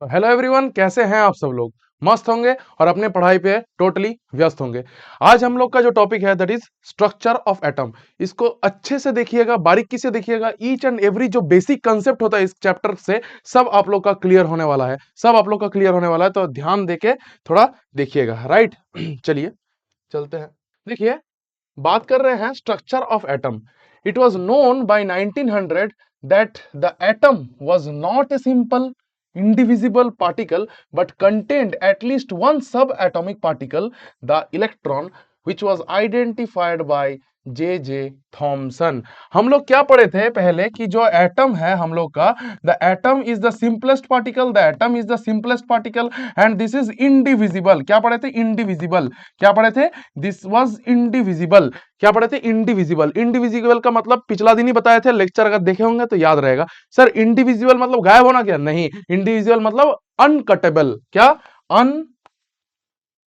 Hello everyone, कैसे हैं आप सब लोग। मस्त होंगे और अपने पढ़ाई पे टोटली व्यस्त होंगे। आज हम लोग का जो टॉपिक है that is structure of atom. इसको अच्छे से देखिएगा, बारीकी से देखिएगा। ईच एंड एवरी जो बेसिक कंसेप्ट होता है इस चैप्टर से सब आप लोग का क्लियर होने वाला है, सब आप लोग का क्लियर होने वाला है। तो ध्यान देके थोड़ा देखिएगा, राइट। चलिए चलते हैं। देखिए, बात कर रहे हैं structure of atom. It was known by 1900 that the atom was not a simple indivisible particle but contained at least one subatomic particle, the electron, which was identified by J J Thomson. हम लोग क्या पढ़े थे पहले कि जो atom है हम लोग का, the atom is the simplest particle, the atom is the simplest particle and this is indivisible. क्या पढ़े थे? इंडिविजिबल। क्या पढ़े थे? This was indivisible. क्या पढ़े थे? इंडिविजिबल। इंडिविजिबल का मतलब पिछला दिन ही बताए थे, लेक्चर अगर देखे होंगे तो याद रहेगा। सर इंडिविजिबल मतलब गायब होना? क्या नहीं, इंडिविजिबल मतलब अनकटेबल। क्या?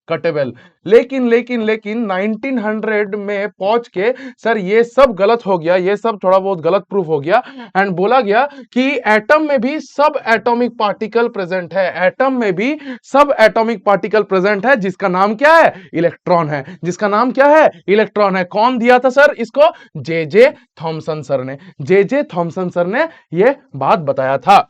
कटेबल। लेकिन 1900 में पहुंच के सर ये सब गलत हो गया, ये सब थोड़ा बहुत गलत प्रूफ हो गया एंड बोला गया कि एटम में भी सब एटॉमिक पार्टिकल प्रेजेंट है। एटम में भी सब एटॉमिक पार्टिकल प्रेजेंट है जिसका नाम क्या है? इलेक्ट्रॉन है। जिसका नाम क्या है? इलेक्ट्रॉन है। कौन दिया था सर इसको? जे जे थॉमसन सर ने। जे जे थॉमसन सर ने ये बात बताया था।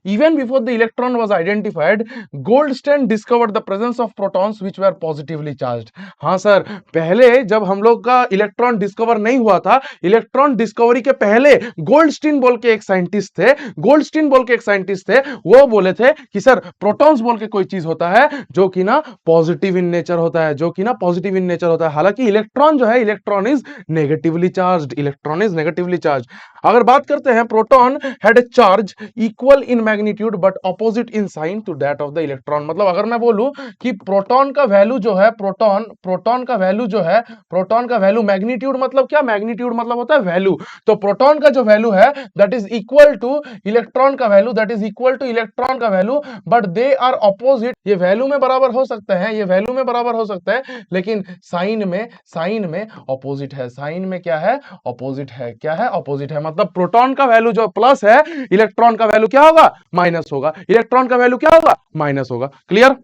Even before the electron was identified, Goldstein discovered the presence of protons which were positively charged. हाँ सर, पहले जब हम लोग का इलेक्ट्रॉन डिस्कवर नहीं हुआ था, इलेक्ट्रॉन डिस्कवरी के पहले गोल्डस्टीन बोल के एक साइंटिस्ट थे, गोल्डस्टीन बोल के एक साइंटिस्ट थे, वो बोले थे कि सर प्रोटॉन्स बोल के कोई चीज होता है जो कि ना पॉजिटिव इन नेचर होता है, जो कि ना पॉजिटिव इन नेचर होता है। हालांकि इलेक्ट्रॉन जो है, electron is negatively charged, electron is negatively charge. अगर बात करते हैं, proton had a charge equal in magnitude but opposite in sign to that of the electron. मतलब अगर मैं बोलूं कि प्रोटॉन का वैल्यू जो है, प्रोटॉन का वैल्यू जो है, प्रोटॉन का वैल्यू, मैग्नीट्यूड मतलब क्या? मैग्नीट्यूड मतलब होता है वैल्यू। तो प्रोटॉन का जो वैल्यू है that is equal to electron का value, that is equal to electron का value, but they are opposite. ये वैल्यू में बराबर हो सकते हैं, ये वैल्यू में बराबर हो सकता है, लेकिन साइन में ऑपोजिट है। साइन में क्या है? ऑपोजिट है। क्या है? ऑपोजिट है। मतलब प्रोटॉन का वैल्यू जो प्लस है, इलेक्ट्रॉन का वैल्यू क्या होगा? माइनस होगा। इलेक्ट्रॉन का वैल्यू क्या होगा? माइनस होगा। Clear?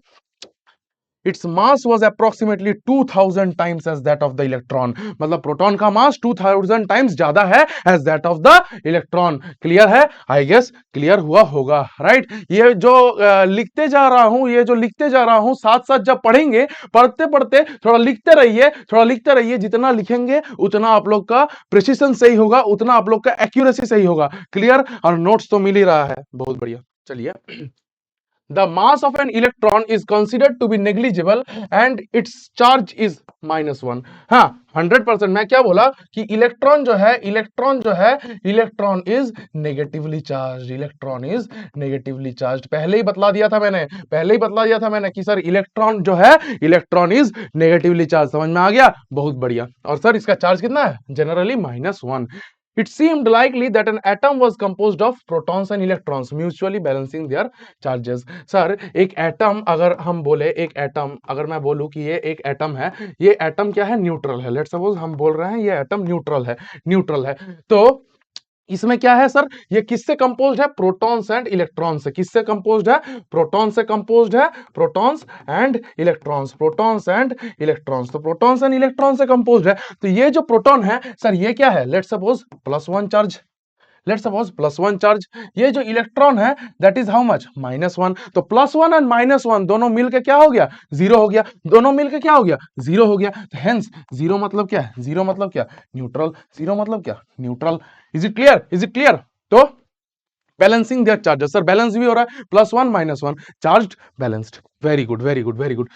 Its mass was approximately 2000 times as that of the electron। मतलब प्रोटॉन का मास 2000 टाइम्स ज्यादा है as that of the electron। Clear है? आई गेस क्लियर हुआ होगा, राइट। ये जो लिखते जा रहा हूं, ये जो लिखते जा रहा हूं, साथ साथ जब पढ़ेंगे, पढ़ते पढ़ते थोड़ा लिखते रहिए, थोड़ा लिखते रहिए। जितना लिखेंगे उतना आप लोग का प्रिसिशन सही होगा, उतना आप लोग का एक्यूरेसी सही होगा। क्लियर? और नोट्स तो मिल ही रहा है, बहुत बढ़िया। चलिए, the mass of an electron is considered to be negligible and its charge is -1। हाँ, 100%। मैं क्या बोला कि इलेक्ट्रॉन जो है, electron is negatively charge, electron is negatively charge. पहले ही बतला दिया था मैंने कि सर इलेक्ट्रॉन जो है, इलेक्ट्रॉन इज नेगेटिवली चार्ज। समझ में आ गया? बहुत बढ़िया। और सर इसका चार्ज कितना है? Generally -1। It seemed likely that an atom was composed of protons and electrons mutually balancing their charges। Sir एक एटम, अगर हम बोले एक एटम, अगर मैं बोलूं कि ये एक एटम है, ये एटम क्या है? न्यूट्रल है। लेट्स सपोज हम बोल रहे हैं ये एटम न्यूट्रल है। तो इसमें क्या है सर? ये किससे कंपोज्ड है? प्रोटॉन्स एंड इलेक्ट्रॉन्स से। किससे कंपोज्ड है? प्रोटॉन से कंपोज्ड है। Protons and electrons, protons and electrons. तो प्रोटॉन्स एंड इलेक्ट्रॉन से कंपोज्ड है। तो ये जो प्रोटॉन है सर, ये क्या है? Let's suppose +1 charge, let's suppose +1 charge. ये जो इलेक्ट्रॉन है दैट इज हाउ मच? -1। तो +1 एंड -1 दोनों मिलके क्या हो गया? 0 हो गया। दोनों मिलके क्या हो गया? 0 हो गया। तो हेंस 0 मतलब क्या है? 0 मतलब क्या? न्यूट्रल। 0 मतलब क्या? Neutral. Is it clear? Is it clear? तो balancing their charges. Sir balance भी हो रहा है, +1 -1 charged, balanced. Very good, very good, very good.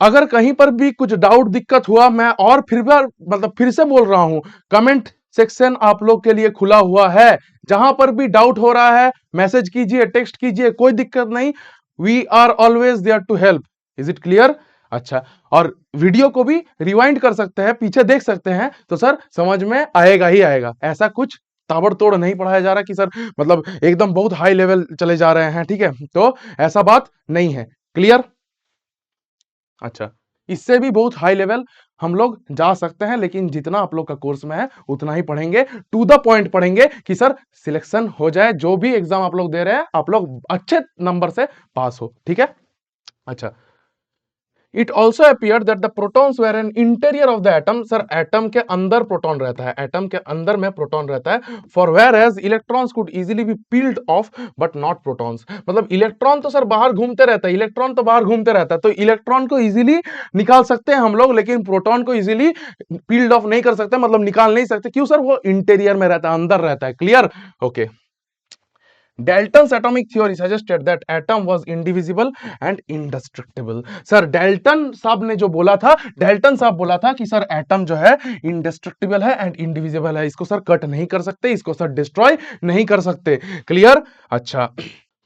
अगर कहीं पर भी कुछ डाउट, दिक्कत हुआ, मैं और फिर बार मतलब फिर से बोल रहा हूं, कमेंट सेक्शन आप लोग के लिए खुला हुआ है। जहां पर भी डाउट हो रहा है मैसेज कीजिए, टेक्स्ट कीजिए, कोई दिक्कत नहीं। We are always there to help. Is it clear? अच्छा, और वीडियो को भी रिवाइंड कर सकते हैं, पीछे देख सकते हैं, तो सर समझ में आएगा ही आएगा। ऐसा कुछ ताबड़तोड़ नहीं पढ़ाया जा रहा कि सर मतलब एकदम बहुत हाई लेवल चले जा रहे हैं, ठीक है? तो ऐसा बात नहीं है। क्लियर? अच्छा, इससे भी बहुत हाई लेवल हम लोग जा सकते हैं, लेकिन जितना आप लोग का कोर्स में है उतना ही पढ़ेंगे, टू द पॉइंट पढ़ेंगे कि सर सिलेक्शन हो जाए, जो भी एग्जाम आप लोग दे रहे हैं आप लोग अच्छे नंबर से पास हो, ठीक है। अच्छा, it also appear that the protons were an interior of the atom, sir atom के अंदर प्रोटॉन रहता है, एटम के अंदर में प्रोटॉन रहता है, for whereas electrons could easily be peeled off but not protons, मतलब इलेक्ट्रॉन तो सर बाहर घूमते रहता है, इलेक्ट्रॉन तो बाहर घूमते रहता है, तो इलेक्ट्रॉन को इजीली निकाल सकते हैं हम लोग, लेकिन प्रोटॉन को इजीली पील्ड ऑफ नहीं कर सकते, मतलब निकाल नहीं सकते, क्यों सर, वो इंटीरियर में रहता है, अंदर रहता है, clear, okay. Dalton's atomic theory suggested that atom was indivisible and indestructible. Sir Dalton साहब ने जो बोला था, डेल्टन साहब बोला था कि सर एटम जो है इंडेस्ट्रक्टिबल है एंड इंडिविजिबल है, इसको सर कट नहीं कर सकते, इसको सर डिस्ट्रॉय नहीं कर सकते, क्लियर। अच्छा,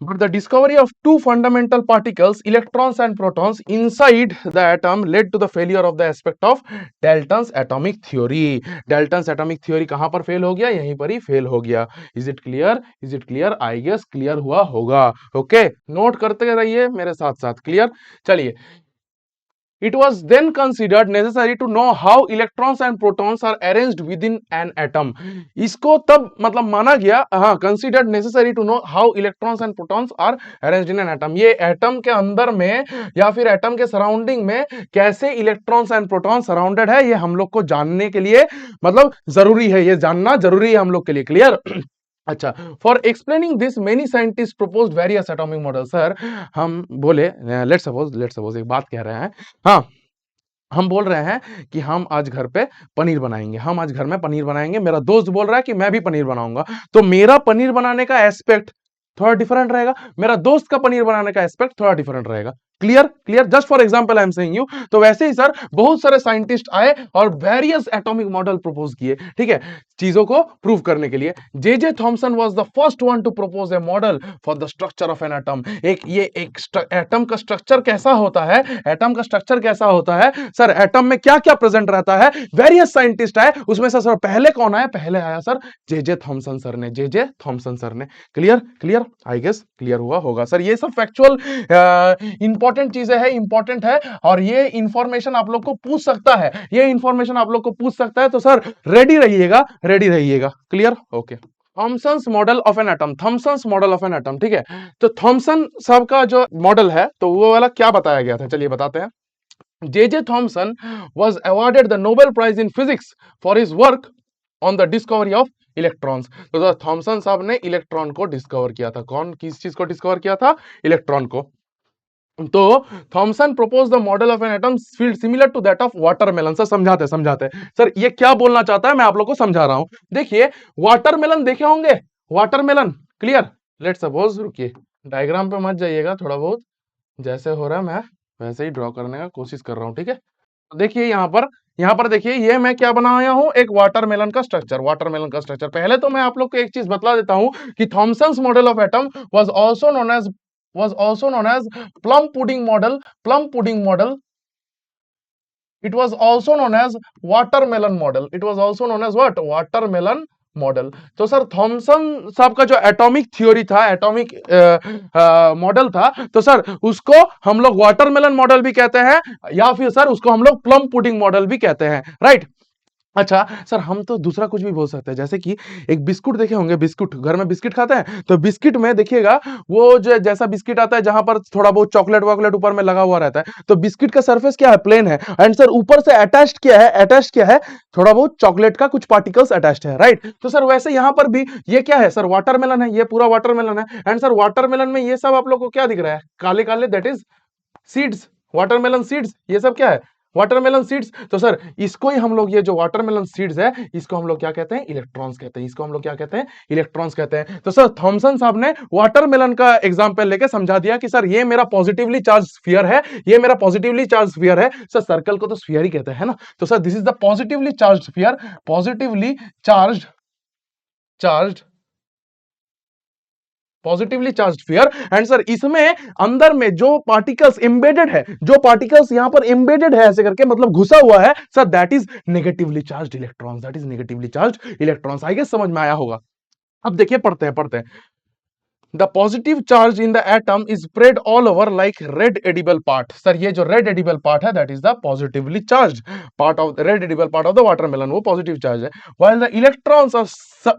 but the discovery of two fundamental particles, electrons and protons, inside the atom led to the failure of the aspect of Dalton's atomic theory. Dalton's atomic theory कहां पर फेल हो गया, यहीं पर ही फेल हो गया। Is it clear? Is it clear? I guess clear हुआ होगा। ओके, नोट करते रहिए मेरे साथ साथ, क्लियर। चलिए, it was then considered necessary to know how electrons and protons are arranged within an atom. इसको तब मतलब माना गया, हाँ, considered necessary to know how electrons and protons are arranged in an atom. ये एटम के अंदर में या फिर एटम के सराउंडिंग में कैसे इलेक्ट्रॉन्स एंड प्रोटॉन सराउंडेड है, ये हम लोग को जानने के लिए मतलब जरूरी है, ये जानना जरूरी है हम लोग के लिए, क्लियर। अच्छा, for explaining this many scientist proposed various atomic model, sir हम बोले लेट्स सपोज एक बात कह रहे हैं, हाँ हम बोल रहे हैं कि हम आज घर पे पनीर बनाएंगे, हम आज घर में पनीर बनाएंगे, मेरा दोस्त बोल रहा है कि मैं भी पनीर बनाऊंगा, तो मेरा पनीर बनाने का एस्पेक्ट थोड़ा डिफरेंट रहेगा, मेरा दोस्त का पनीर बनाने का एस्पेक्ट थोड़ा डिफरेंट रहेगा, clear clear, just for example I am saying you. तो वैसे ही सर बहुत सारे साइंटिस्ट आए और वेरियस एटॉमिक मॉडल प्रपोज किए, ठीक है, चीजों को प्रूव करने के लिए। J Thomson was the first one two propose A model for the structure of an atom. एक एटम का स्ट्रक्चर कैसा होता है, एटम का स्ट्रक्चर कैसा होता है, सर एटम में क्या क्या प्रेजेंट रहता है, वेरियस साइंटिस्ट आए, उसमें से सर पहले कौन आया, पहले आया सर जे थॉमसन सर ने, जे थॉमसन सर ने, clear clear, I guess clear हुआ होगा सर। ये सब फैक्चुअल इंपॉर्टेंट चीजें हैं, इंपॉर्टेंट है, और ये इंफॉर्मेशन आप लोग को पूछ सकता है, ये इंफॉर्मेशन आप लोग को पूछ सकता है, तो सर रेडी रहिएगा, रेडी रहिएगा, clear, okay. Thomson's model of an atom, Thomson's model of an atom, ठीक है, तो थॉमसन साहब का जो मॉडल है तो वो वाला क्या बताया गया था, चलिए बताते हैं। J Thomson was awarded the Nobel Prize in Physics for his work on the discovery of electrons. तो थॉमसन साहब ने इलेक्ट्रॉन को डिस्कवर किया था, कौन किस चीज को डिस्कवर किया था, इलेक्ट्रॉन को। तो Thomson propose the model of an atom field similar to that of watermelon. Sir समझाते समझाते, सर ये क्या बोलना चाहता है मैं आप लोग को समझा रहा हूं। देखिए वाटरमेलन देखे होंगे, वाटरमेलन, क्लियर। लेट सपोज, रुकिए डायग्राम पे मत जाइएगा, थोड़ा बहुत जैसे हो रहा है मैं वैसे ही ड्रॉ करने का कोशिश कर रहा हूं, ठीक है। देखिए यहाँ पर देखिए ये मैं क्या बनाया हूं, एक वाटरमेलन का स्ट्रक्चर, वाटरमेलन का स्ट्रक्चर। पहले तो मैं आप लोग को एक चीज बता देता हूं कि Thomson's model of atom was also known as plum pudding model, plum pudding model. It was also known as watermelon model. It was also known as what? Watermelon model. तो सर थॉमसन साहब का जो atomic theory था, atomic model था, तो sir उसको हम लोग वाटरमेलन मॉडल भी कहते हैं, या फिर सर उसको हम लोग प्लम पुडिंग मॉडल भी कहते हैं, राइट। अच्छा सर हम तो दूसरा कुछ भी बोल सकते हैं, जैसे कि एक बिस्कुट देखे होंगे, बिस्कुट घर में बिस्किट खाते हैं, तो बिस्किट में देखिएगा वो जो जैसा बिस्किट आता है जहां पर थोड़ा बहुत चॉकलेट वॉकलेट ऊपर में लगा हुआ रहता है, तो बिस्किट का सरफेस क्या है, प्लेन है, एंड सर ऊपर से अटैच्ड क्या है, अटैच्ड क्या है, थोड़ा बहुत चॉकलेट का कुछ पार्टिकल्स अटैच्ड है, राइट। तो सर वैसे यहां पर भी ये क्या है सर, वाटरमेलन है, ये पूरा वाटरमेलन है, एंड सर वाटरमेलन में ये सब आप लोग को क्या दिख रहा है, काले काले, that is seeds, watermelon seeds, ये सब क्या है, वाटरमेलन सीड्स। तो सर इसको ही हम लोग, ये जो वाटरमेलन सीड्स है इसको हम लोग क्या कहते हैं, इलेक्ट्रॉन्स कहते हैं, इसको हम लोग क्या कहते हैं, इलेक्ट्रॉन्स कहते हैं। तो सर थॉमसन साहब ने वाटरमेलन का एग्जांपल लेके समझा दिया कि सर ये मेरा पॉजिटिवली चार्ज स्फीयर है, ये मेरा पॉजिटिवली चार्ज स्फीयर है। सर सर्कल को तो स्फीयर ही कहते हैं ना, तो sir this is the positively charge sphere, positively charge positively charge sphere. And sir इसमें अंदर में जो पार्टिकल्स एम्बेडेड है, जो पार्टिकल्स यहां पर एम्बेडेड है ऐसे करके मतलब घुसा हुआ है, sir that is negatively charge electrons, that is negatively charge electrons. I guess समझ में आया होगा। अब देखिए पढ़ते हैं the positive charge in the atom is spread all over like red edible part. Sir ये जो रेड एडिबल पार्ट है that is the positively charge part of red edible part of the watermelon, वो positive charge है। While the electrons are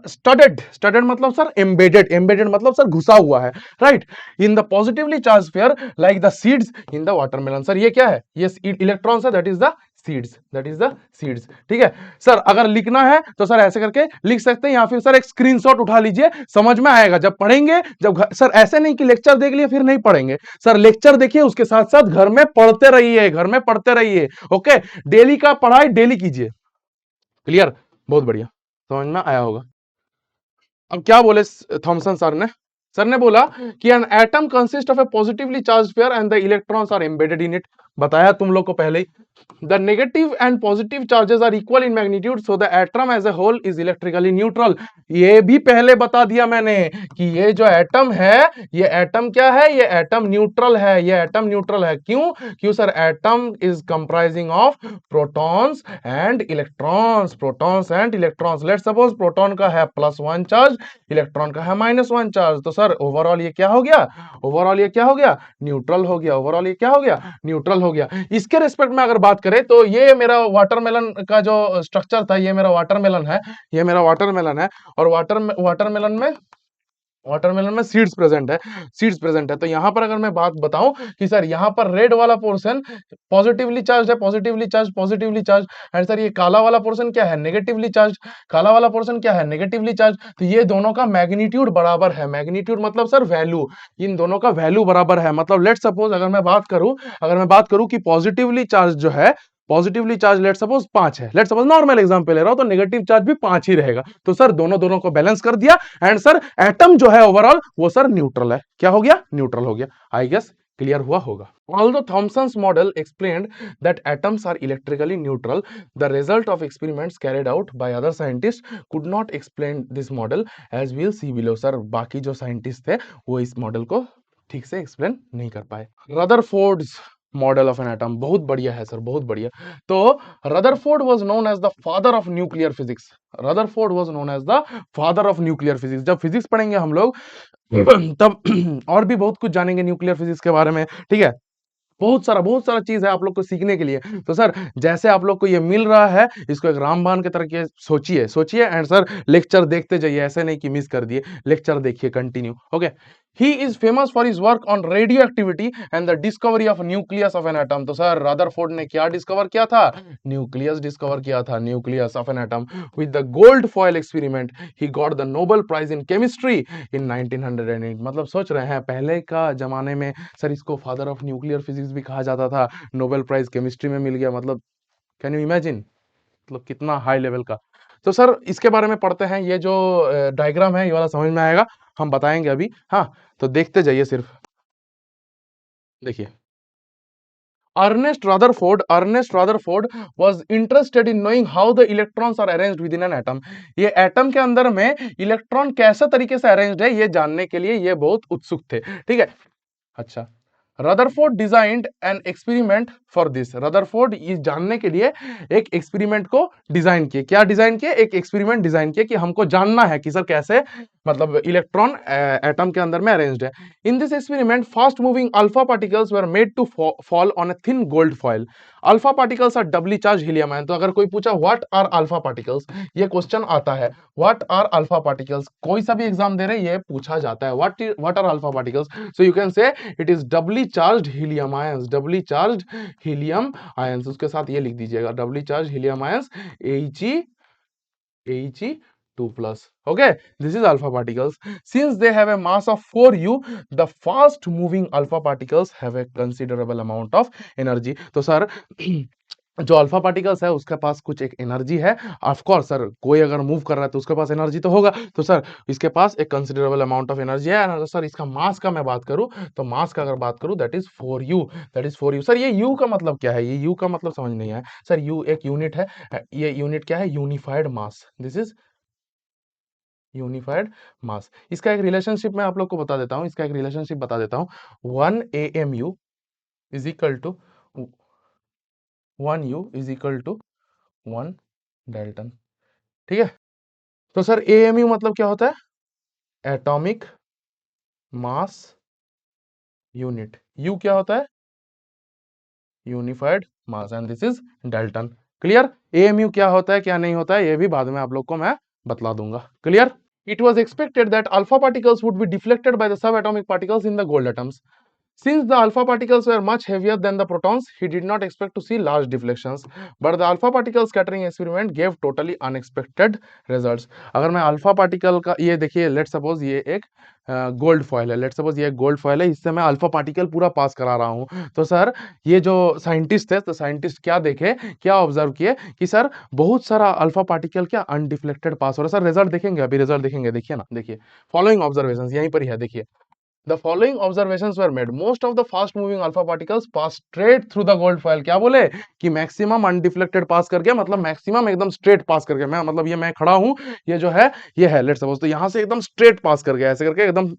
studded, studded मतलब sir embedded, embedded मतलब sir घुसा हुआ है, right, in the positively charge sphere like the seeds in the watermelon. Sir ये क्या है, ये इलेक्ट्रॉन्स है, that is the seeds, that is the seeds. ठीक है सर, अगर लिखना है तो सर ऐसे करके लिख सकते हैं, या फिर सर एक स्क्रीनशॉट उठा लीजिए, समझ में आएगा जब पढ़ेंगे। जब सर ऐसे नहीं कि लेक्चर देख लिए फिर नहीं पढ़ेंगे, सर लेक्चर देखिए उसके साथ साथ घर में पढ़ते रहिए, घर में पढ़ते रहिए। ओके, डेली का पढ़ाई डेली कीजिए। क्लियर, बहुत बढ़िया, समझ में आया होगा। अब क्या बोले थॉमसन सर ने बोला कि an atom consist of a positively charge sphere and the electrons are embedded in it. बताया तुम लोग को पहले ही, the negative and positive charges are equal in magnitude, so the atom as a whole is electrically neutral। ये भी पहले बता दिया मैंने कि ये जो एटम है, ये एटम क्या है, ये एटम न्यूट्रल है, ये एटम न्यूट्रल है। क्यों? क्यों sir, atom is comprising of protons and electrons, protons and electrons. Let's suppose proton का है +1 चार्ज, इलेक्ट्रॉन का है -1 चार्ज, तो सर ओवरऑल ये क्या हो गया, ओवरऑल ये क्या हो गया, न्यूट्रल हो गया। ओवरऑल ये क्या हो गया, न्यूट्रल हो गया। इसके रिस्पेक्ट में अगर बात करें तो ये मेरा वाटरमेलन का जो स्ट्रक्चर था, ये मेरा वाटरमेलन है, ये मेरा वाटरमेलन है, और वाटरमेलन में सीड्स प्रेजेंट है, सीड्स प्रेजेंट है। तो यहां पर अगर मैं बात बताऊं कि सर यहां पर रेड वाला पोर्शन पॉजिटिवली चार्ज है, positively charge, positively charge, and sir ये काला वाला पोर्शन क्या है, नेगेटिवली चार्ज, काला वाला पोर्शन क्या है, नेगेटिवली चार्ज। तो ये दोनों का मैग्नीट्यूड बराबर है, मैग्नीट्यूड मतलब सर वैल्यू, इन दोनों का वैल्यू बराबर है। मतलब लेट सपोज अगर मैं बात करूं कि पॉजिटिवली चार्ज जो है, पॉजिटिवली चार्ज लेट सपोज 5 है, लेट सपोज नॉर्मल एग्जांपल ले रहा हूं, तो नेगेटिव चार्ज भी 5 ही रहेगा। तो सर दोनों दोनों को बैलेंस कर दिया, एंड सर एटम जो है ओवरऑल वो सर न्यूट्रल है। क्या हो गया, न्यूट्रल हो गया। आई गेस क्लियर हुआ होगा। Although Thomson's model explained that atoms are electrically neutral, the result of experiments carried out by other scientists could not explain this model, as we'll see below। Sir बाकी जो scientist थे वो इस model को ठीक से एक्सप्लेन नहीं कर पाए। Rutherford's model of an atom, बहुत बढ़िया है सर, बहुत बढ़िया। तो Rutherford was known as the father of nuclear physics. Rutherford was known as the father of nuclear physics. जब फिजिक्स पढ़ेंगे हम लोग तब और भी बहुत कुछ जानेंगे न्यूक्लियर फिजिक्स के बारे में। ठीक है, बहुत सारा चीज है आप लोग को सीखने के लिए। तो सर जैसे आप लोग को ये मिल रहा है, इसको एक रामबाण के तरह के सोचिए, सोचिए, एंड सर लेक्चर देखते जाइए, ऐसे नहीं कि मिस कर दिए, लेक्चर देखिए continue. Okay, he is famous for his work on radioactivity and the discovery of nucleus of an atom। तो सर रदरफोर्ड ने क्या डिस्कवर किया था, न्यूक्लियस डिस्कवर किया था, nucleus of an atom. With the gold foil experiment he got the Nobel prize in chemistry in 1908। मतलब सोच रहे हैं पहले का जमाने में सर इसको फादर ऑफ न्यूक्लियर फिजिक्स भी कहा जाता था, नोबेल प्राइज केमिस्ट्री में मिल गया। मतलब कैन यू इमेजिन, मतलब कितना हाई लेवल का। तो सर इसके बारे में पढ़ते हैं, ये जो डायग्राम है ये वाला समझ में आएगा, हम बताएंगे अभी। हाँ, तो देखते जाइए, सिर्फ देखिए। Ernest Rutherford was interested in knowing how the electrons are arranged within an atom। ये एटम के अंदर में इलेक्ट्रॉन कैसे तरीके से अरेंज्ड है ये जानने के लिए ये बहुत उत्सुक थे। ठीक है, अच्छा, Rutherford designed an experiment for this. Rutherford इस जानने के लिए एक एक्सपेरिमेंट को डिजाइन किए। क्या डिजाइन किए, एक एक्सपेरिमेंट डिजाइन किए कि हमको जानना है कि सर कैसे मतलब इलेक्ट्रॉन एटम के अंदर में अरेंज्ड है। In this experiment fast moving alpha particles were made to fall on a thin gold foil. Alpha particles are doubly charge helium ion. तो अगर कोई पूछा व्हाट आर अल्फा पार्टिकल्स, ये क्वेश्चन आता है, व्हाट आर अल्फा पार्टिकल्स, कोई सा भी एग्जाम दे रहे ये पूछा जाता है, what are alpha particles. So you can say it is doubly charged helium ions, doubly charged helium ions. उसके साथ ये लिख दीजिएगा, doubly charge helium ions, He2+। Okay, this is alpha particles. Since they have a mass of 4u, the fast moving alpha particles have a considerable amount of energy। तो sir जो alpha particles है उसके पास कुछ एक energy है। Of course sir कोई अगर move कर रहा है तो उसके पास एनर्जी तो होगा, तो सर इसके पास एक कंसिडरेबल अमाउंट ऑफ एनर्जी है। अगर सर इसका मास का मैं बात करूं तो मास का अगर बात करूं that is 4u, that is 4u। Sir ये u का मतलब क्या है, ये u का मतलब समझ नहीं आया सर। u एक यूनिट है, ये यूनिट क्या है, unified mass, this is unified mass. इसका एक रिलेशनशिप मैं आप लोग को बता देता हूं, इसका एक रिलेशनशिप बता देता हूं। 1 AMU is equal to 1 U is equal to 1 Dalton. ठीक है, तो सर AMU मतलब क्या होता है, एटॉमिक मास यूनिट, यू क्या होता है, unified mass, and this is Dalton. Clear. AMU क्या होता है क्या नहीं होता है ये भी बाद में आप लोग को मैं बतला दूंगा। Clear. It was expected that alpha particles would be deflected by the subatomic particles in the gold atoms. Since the alpha particles were much heavier than the protons, he did not expect to see large deflections. But the alpha particle scattering experiment gave totally unexpected results. अगर मैं alpha particle का ये देखिए, late suppose ये एक gold foil है, late suppose ये gold foil है, इससे मैं अल्फा पार्टिकल पूरा पास करा रहा हूँ, तो सर ये जो साइंटिस्ट है, तो साइंटिस्ट क्या देखे, क्या ऑब्जर्व किए कि सर बहुत सारा अल्फा पार्टिकल क्या अनडिफ्लेक्टेड पास हो रहा है। सर रिजल्ट देखेंगे, अभी रिजल्ट देखेंगे, देखिए ना, देखिए फॉलोइंग ऑब्जर्वेशंस यहीं पर ही है, देखिए The following observations were made. Most of the fast moving alpha particles pass straight through the gold foil. क्या बोले कि मैक्सिमम अनडिफ्लेक्टेड पास कर गया, मतलब मैक्सिमम एकदम स्ट्रेट पास कर गया। मैं मतलब ये मैं खड़ा हूं, ये जो है ये है, लेट्स सपोज, तो यहां से एकदम स्ट्रेट पास कर गया, ऐसे करके एकदम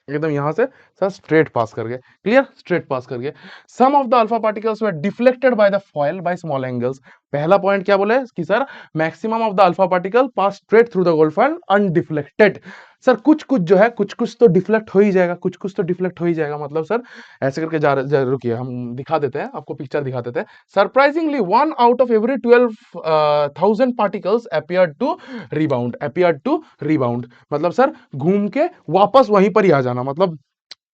एकदम यहां से सर स्ट्रेट पास कर गए। क्लियर, स्ट्रेट पास कर गए। Some of the alpha particles were deflected by the foil by small angles. पहला पॉइंट क्या बोले कि sir maximum of the alpha particle pass straight through the gold foil undeflected. Sir कुछ कुछ जो है, कुछ कुछ तो डिफ्लेक्ट हो ही जाएगा, कुछ कुछ तो डिफ्लेक्ट हो ही जाएगा, मतलब सर ऐसे करके रुकिए हम दिखा देते हैं आपको, पिक्चर दिखा देते हैं। Surprisingly 1 out of every 12,000 particles appear to rebound, मतलब सर घूम के वापस वहीं पर ही आ जाना, मतलब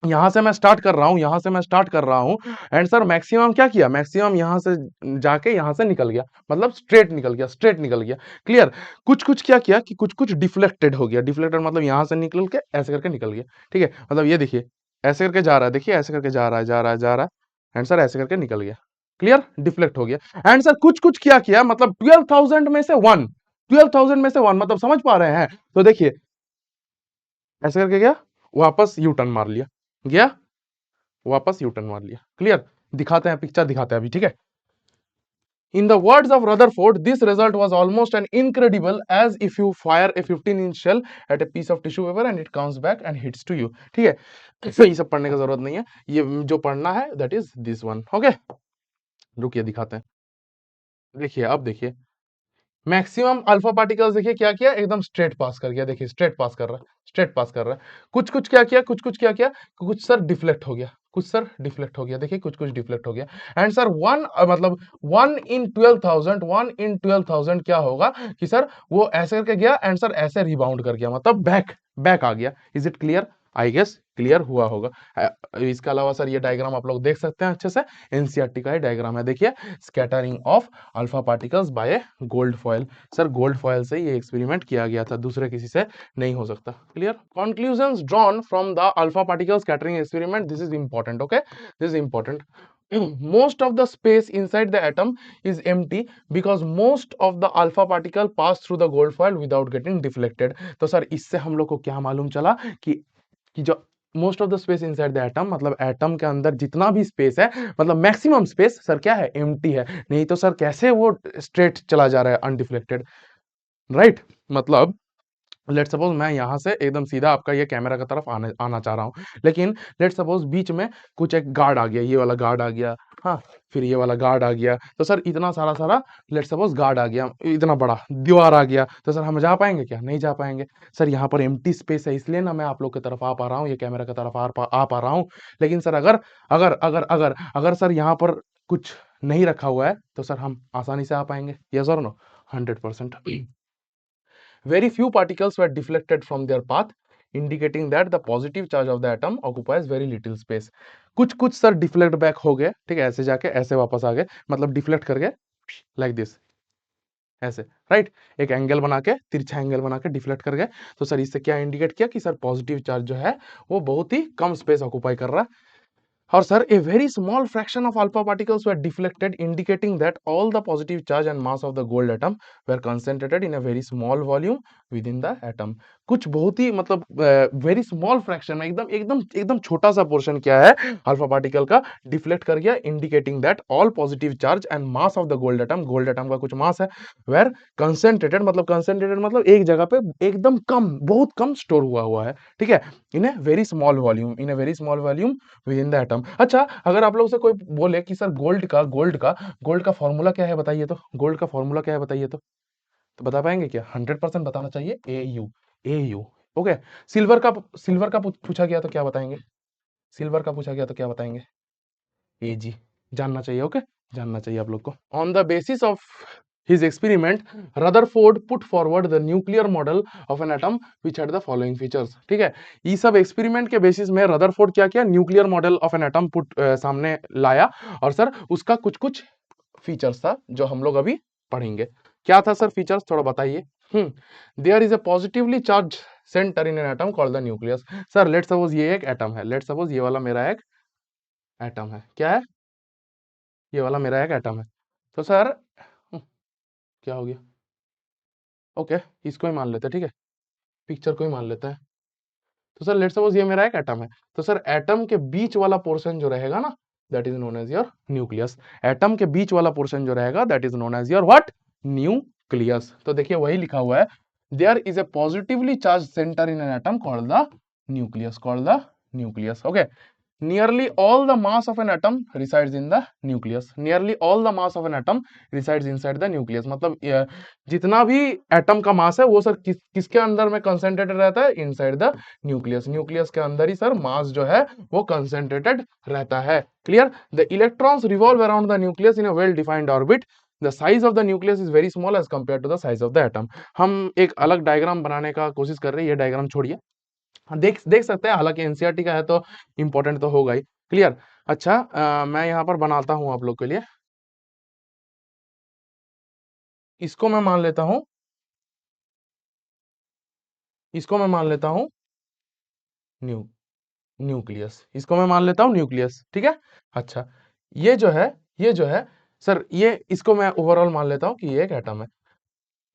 यहां से मैं स्टार्ट कर रहा हूं, यहां से मैं स्टार्ट कर रहा हूं, एंड सर मैक्सिमम क्या किया, मैक्सिमम यहां से जाके यहां से निकल गया, मतलब स्ट्रेट निकल गया, स्ट्रेट निकल गया। क्लियर। कुछ कुछ क्या किया कि कुछ कुछ डिफ्लेक्टेड हो गया, डिफ्लेक्टेड मतलब यहां से निकल के ऐसे करके निकल गया। ठीक है, मतलब ये देखिए ऐसे करके जा रहा है, देखिए ऐसे करके जा रहा है, जा रहा है, जा रहा है, एंड सर ऐसे करके निकल गया। क्लियर, डिफ्लेक्ट हो गया। एंड सर कुछ कुछ क्या किया, मतलब 12,000 में से वन, 12,000 में से वन, मतलब समझ पा रहे हैं, तो देखिए ऐसे करके गया, वापस यू टर्न मार लिया, गया वापस यू टर्न मार लिया। क्लियर। दिखाते हैं, पिक्चर दिखाते हैं अभी, ठीक है। In the words of Rutherford, this result was almost an incredible as if you fire a 15-inch shell at a piece of tissue paper and it comes back and hits to you। ठीक है, तो ये सब पढ़ने का जरूरत नहीं है, ये जो पढ़ना है that is this one. Okay, रुकिए दिखाते हैं। देखिए अब देखिए मैक्सिमम अल्फा पार्टिकल्स देखिए क्या किया, एकदम स्ट्रेट पास कर गया, देखिए स्ट्रेट पास कर रहा है, स्ट्रेट पास कर रहा है। कुछ कुछ क्या किया, कुछ कुछ क्या किया, कुछ सर डिफ्लेक्ट हो गया, कुछ सर डिफ्लेक्ट हो गया, देखिए कुछ कुछ डिफ्लेक्ट हो गया। एंड सर मतलब 1 in 12,000, 1 in 12,000 क्या होगा कि सर वो ऐसे करके गया एंड सर ऐसे रिबाउंड कर गया, मतलब बैक बैक आ गया। Is it clear? I guess clear हुआ होगा। इसके अलावा सर ये डायग्राम आप लोग देख सकते हैं अच्छे से, एनसीईआरटी का ही डायग्राम है, देखिए scattering of alpha particles by gold foil. Sir gold foil से ये एक्सपेरिमेंट किया गया था, दूसरे किसी से नहीं हो सकता। Clear. Conclusions drawn from the alpha particle scattering experiment, this is important. Okay, this is important. Most of the space inside the atom is empty because most of the alpha particle pass through the gold foil without getting deflected। तो sir इससे हम लोग को क्या मालूम चला कि जो most of the space inside the atom, मतलब एटम के अंदर जितना भी स्पेस है, मतलब मैक्सिमम स्पेस सर क्या है, एम्प्टी है। नहीं तो सर कैसे वो स्ट्रेट चला जा रहा है अनडिफ्लेक्टेड, राइट। मतलब लेट सपोज मैं यहां से एकदम सीधा आपका ये कैमरा की तरफ आना चाह रहा हूं, लेकिन लेट सपोज बीच में कुछ एक गार्ड आ गया, ये वाला गार्ड आ गया, हाँ, फिर ये वाला गार्ड आ गया, तो सर इतना सारा सारा लेट सपोज गार्ड आ गया, इतना बड़ा दीवार आ गया, तो सर हम जा पाएंगे क्या, नहीं जा पाएंगे। सर यहाँ पर एम्प्टी स्पेस है, इसलिए ना मैं आप लोग की तरफ आ पा रहा हूँ, ये कैमरा की तरफ आ पा रहा हूँ। लेकिन सर अगर अगर अगर अगर अगर सर यहाँ पर कुछ नहीं रखा हुआ है, तो सर हम आसानी से आ पाएंगे, यस और no? 100%। Very few particles were deflected from their path, indicating that the positive charge of the atom occupies very little space। कुछ कुछ सर डिफ्लेक्ट बैक हो गए, ठीक है, ऐसे जाके ऐसे वापस आ गए, मतलब डिफ्लेक्ट कर गए लाइक दिस, ऐसे, राइट। एक एंगल बना के, तिरछा एंगल बना के डिफ्लेक्ट कर गए। तो सर इससे क्या इंडिकेट किया कि सर पॉजिटिव चार्ज जो है वो बहुत ही कम स्पेस ऑक्युपाई कर रहा है। और sir a very small fraction of alpha particles were deflected, indicating that all the positive charge and mass of the gold atom were concentrated in a very small volume within the atom। कुछ बहुत ही मतलब very small fraction में, एकदम एकदम एकदम छोटा सा portion क्या है अल्फा पार्टिकल का डिफ्लेक्ट कर गया, indicating that all positive charge and mass of the gold atom का कुछ मास है वेर कंसेंट्रेटेड मतलब एक जगह पे एकदम कम, बहुत कम स्टोर हुआ है, ठीक है, in a very small volume within the atom. अच्छा, अगर आप लोग से कोई बोले कि सर गोल्ड का फॉर्मूला क्या है बताइए, तो गोल्ड का फॉर्मूला क्या है बताइए, तो बता पाएंगे क्या? 100% बताना चाहिए, ए यू, ओके। सिल्वर का पूछा गया तो क्या बताएंगे? सिल्वर का पूछा गया तो क्या बताएंगे? एजी। जानना चाहिए, ओके, जानना चाहिए आप लोग को। On the basis of his experiment, Rutherford put forward the nuclear model of an atom which had the following features। ठीक है, ये सब एक्सपेरिमेंट के बेसिस में रदरफोर्ड क्या किया, nuclear model of an atom put सामने लाया, और सर उसका कुछ कुछ फीचर्स था जो हम लोग अभी पढ़ेंगे। क्या था सर फीचर्स, थोड़ा बताइए। There is a positively charge centre in an atom called the nucleus. Sir let suppose ये एक एटम है, लेट सपोज ये वाला मेरा एक एटम है, क्या है, ये वाला मेरा एक एटम है। तो सर क्या हो गया, ओके, इसको ही मान लेते हैं, ठीक है, पिक्चर को ही मान लेते हैं। तो सर लेट्स सपोज ये मेरा एक एटम है, तो सर एटम के बीच वाला पोर्शन जो रहेगा ना, that is known as your nucleus. Atom के बीच वाला पोर्शन जो रहेगा that is known as your what, nucleus. तो देखिए वही लिखा हुआ है, there is a positively charge centre in an atom called the nucleus, called the nucleus, okay. Nearly all the mass of an atom resides in the nucleus। Nearly all the mass of an atom resides inside the nucleus। मतलब जितना भी atom का मास है वो sir किसके अंदर में concentrated रहता है, इनसाइड द न्यूक्लियस। न्यूक्लियस के अंदर ही सर मास जो है वो कंसेंट्रेटेड रहता है। Clear? The electrons revolve around the nucleus in a well defined orbit. The size of the nucleus is very small as compare to the size of the atom. हम एक अलग डायग्राम बनाने का कोशिश कर रहे हैं, ये डायग्राम छोड़िए, हाँ, देख देख सकते हैं, हालांकि एनसीईआरटी का है तो इंपॉर्टेंट तो होगा ही। क्लियर? अच्छा, मैं यहाँ पर बनाता हूँ आप लोग के लिए, इसको मैं मान लेता हूँ, इसको मैं मान लेता हूँ न्यू न्यूक्लियस, इसको मैं मान लेता हूँ न्यूक्लियस, ठीक है। अच्छा, ये जो है, ये जो है सर, ये इसको मैं ओवरऑल मान लेता हूँ कि ये एक एटम है।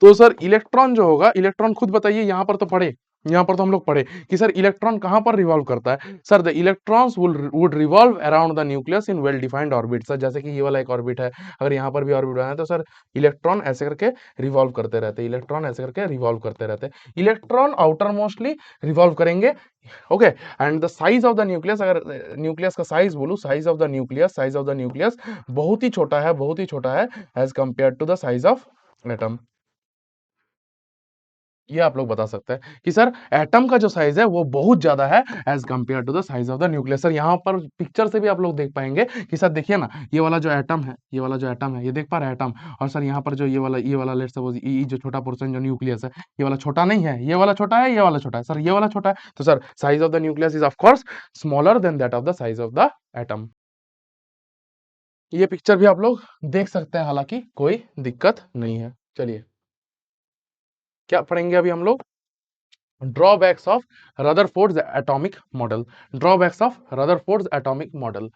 तो सर इलेक्ट्रॉन जो होगा, इलेक्ट्रॉन खुद बताइए, यहाँ पर तो पढ़े, यहाँ पर तो हम लोग पढ़े कि सर इलेक्ट्रॉन कहाँ पर रिवॉल्व करता है। Sir the electrons would revolve around the nucleus in well defined orbit. Sir जैसे कि ये वाला एक ऑर्बिट है, अगर यहाँ पर भी ऑर्बिट बनाए तो सर इलेक्ट्रॉन ऐसे करके रिवॉल्व करते रहते हैं, इलेक्ट्रॉन ऐसे करके रिवॉल्व करते रहते हैं, इलेक्ट्रॉन आउटर मोस्टली रिवॉल्व करेंगे, okay. And the size of the nucleus, अगर न्यूक्लियस का साइज बोलूं, size of the nucleus, size of the nucleus बहुत ही छोटा है, बहुत ही छोटा है as compare to the size of atom. ये आप लोग बता सकते हैं कि सर एटम का जो साइज है वो बहुत ज्यादा है as compare to the size of the nucleus. Sir यहाँ पर पिक्चर से भी आप लोग देख पाएंगे कि सर देखिए ना, ये वाला जो एटम है, ये वाला जो एटम है, ये देख पा रहे हैं एटम, और सर यहाँ पर जो ये वाला लेट्स सपोज ये जो छोटा पोर्शन जो न्यूक्लियस है, ये वाला छोटा नहीं है, ये वाला छोटा है, ये वाला छोटा है, सर ये वाला छोटा है। तो sir size of the nucleus is of course smaller than that of the size of the atom. ये पिक्चर भी आप लोग देख सकते हैं, हालांकि कोई दिक्कत नहीं है। चलिए क्या पढ़ेंगे अभी हम लोग, drawbacks of Rutherford's atomic model। Drawbacks of Rutherford's atomic model: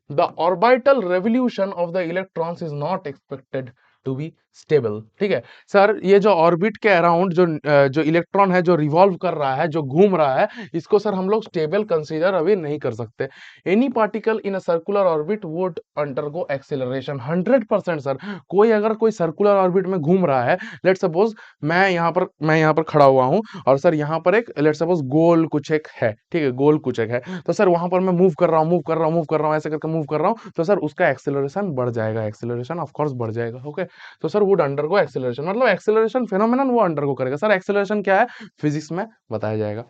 the orbital revolution of the electrons is not expected to be stable. ठीक है सर, ये जो ऑर्बिट के अराउंड जो इलेक्ट्रॉन है, जो रिवॉल्व कर रहा है, जो घूम रहा है, इसको सर हम लोग स्टेबल कंसीडर अभी नहीं कर सकते। Any particle in a circular orbit would undergo acceleration. 100% sir, कोई अगर कोई सर्कुलर ऑर्बिट में घूम रहा है, लेट सपोज मैं यहाँ पर खड़ा हुआ हूँ, और सर यहाँ पर एक लेट सपोज गोल कुछ एक है, ठीक है, गोल कुछ एक है, तो सर वहां पर मैं मूव कर रहा हूँ, मूव कर रहा हूँ, मूव कर रहा हूँ, ऐसे करके मूव कर रहा हूँ, तो सर उसका एक्सेलरेशन बढ़ जाएगा, एक्सेलरेशन ऑफ कोर्स बढ़ जाएगा, ओके। तो सर वुड अंडरगो एक्सेलरेशन, मतलब एक्सेलरेशन फेनोमेनन वो अंडरगो करेगा। सर एक्सेलरेशन क्या है, फिजिक्स में बताया जाएगा।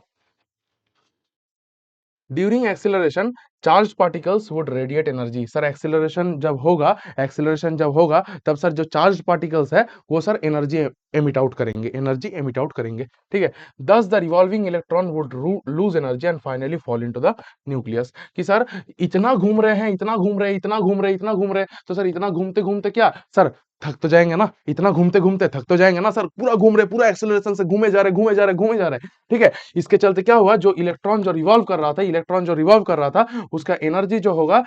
During acceleration charge particles would radiate energy. Sir acceleration जब होगा तब सर जो चार्ज पार्टिकल्स है वो सर एनर्जी एमिट आउट करेंगे, एनर्जी एमिट आउट करेंगे, ठीक है। दस the revolving electron would lose energy and finally fall into the nucleus. कि सर इतना घूम रहे हैं, इतना घूम रहे हैं, इतना घूम रहे हैं, इतना घूम रहे हैं, तो सर इतना घूमते घूमते क्या सर थक तो जाएंगे ना, इतना घूमते घूमते थक तो जाएंगे ना सर, पूरा घूम रहे, पूरा एक्सेलरेशन से घूमे जा रहे, घूमे जा रहे, घूमे जा रहे, ठीक है। इसके चलते क्या हुआ, जो इलेक्ट्रॉन जो रिवॉल्व कर रहा था, इलेक्ट्रॉन जो रिवॉल्व कर रहा था, उसका एनर्जी जो होगा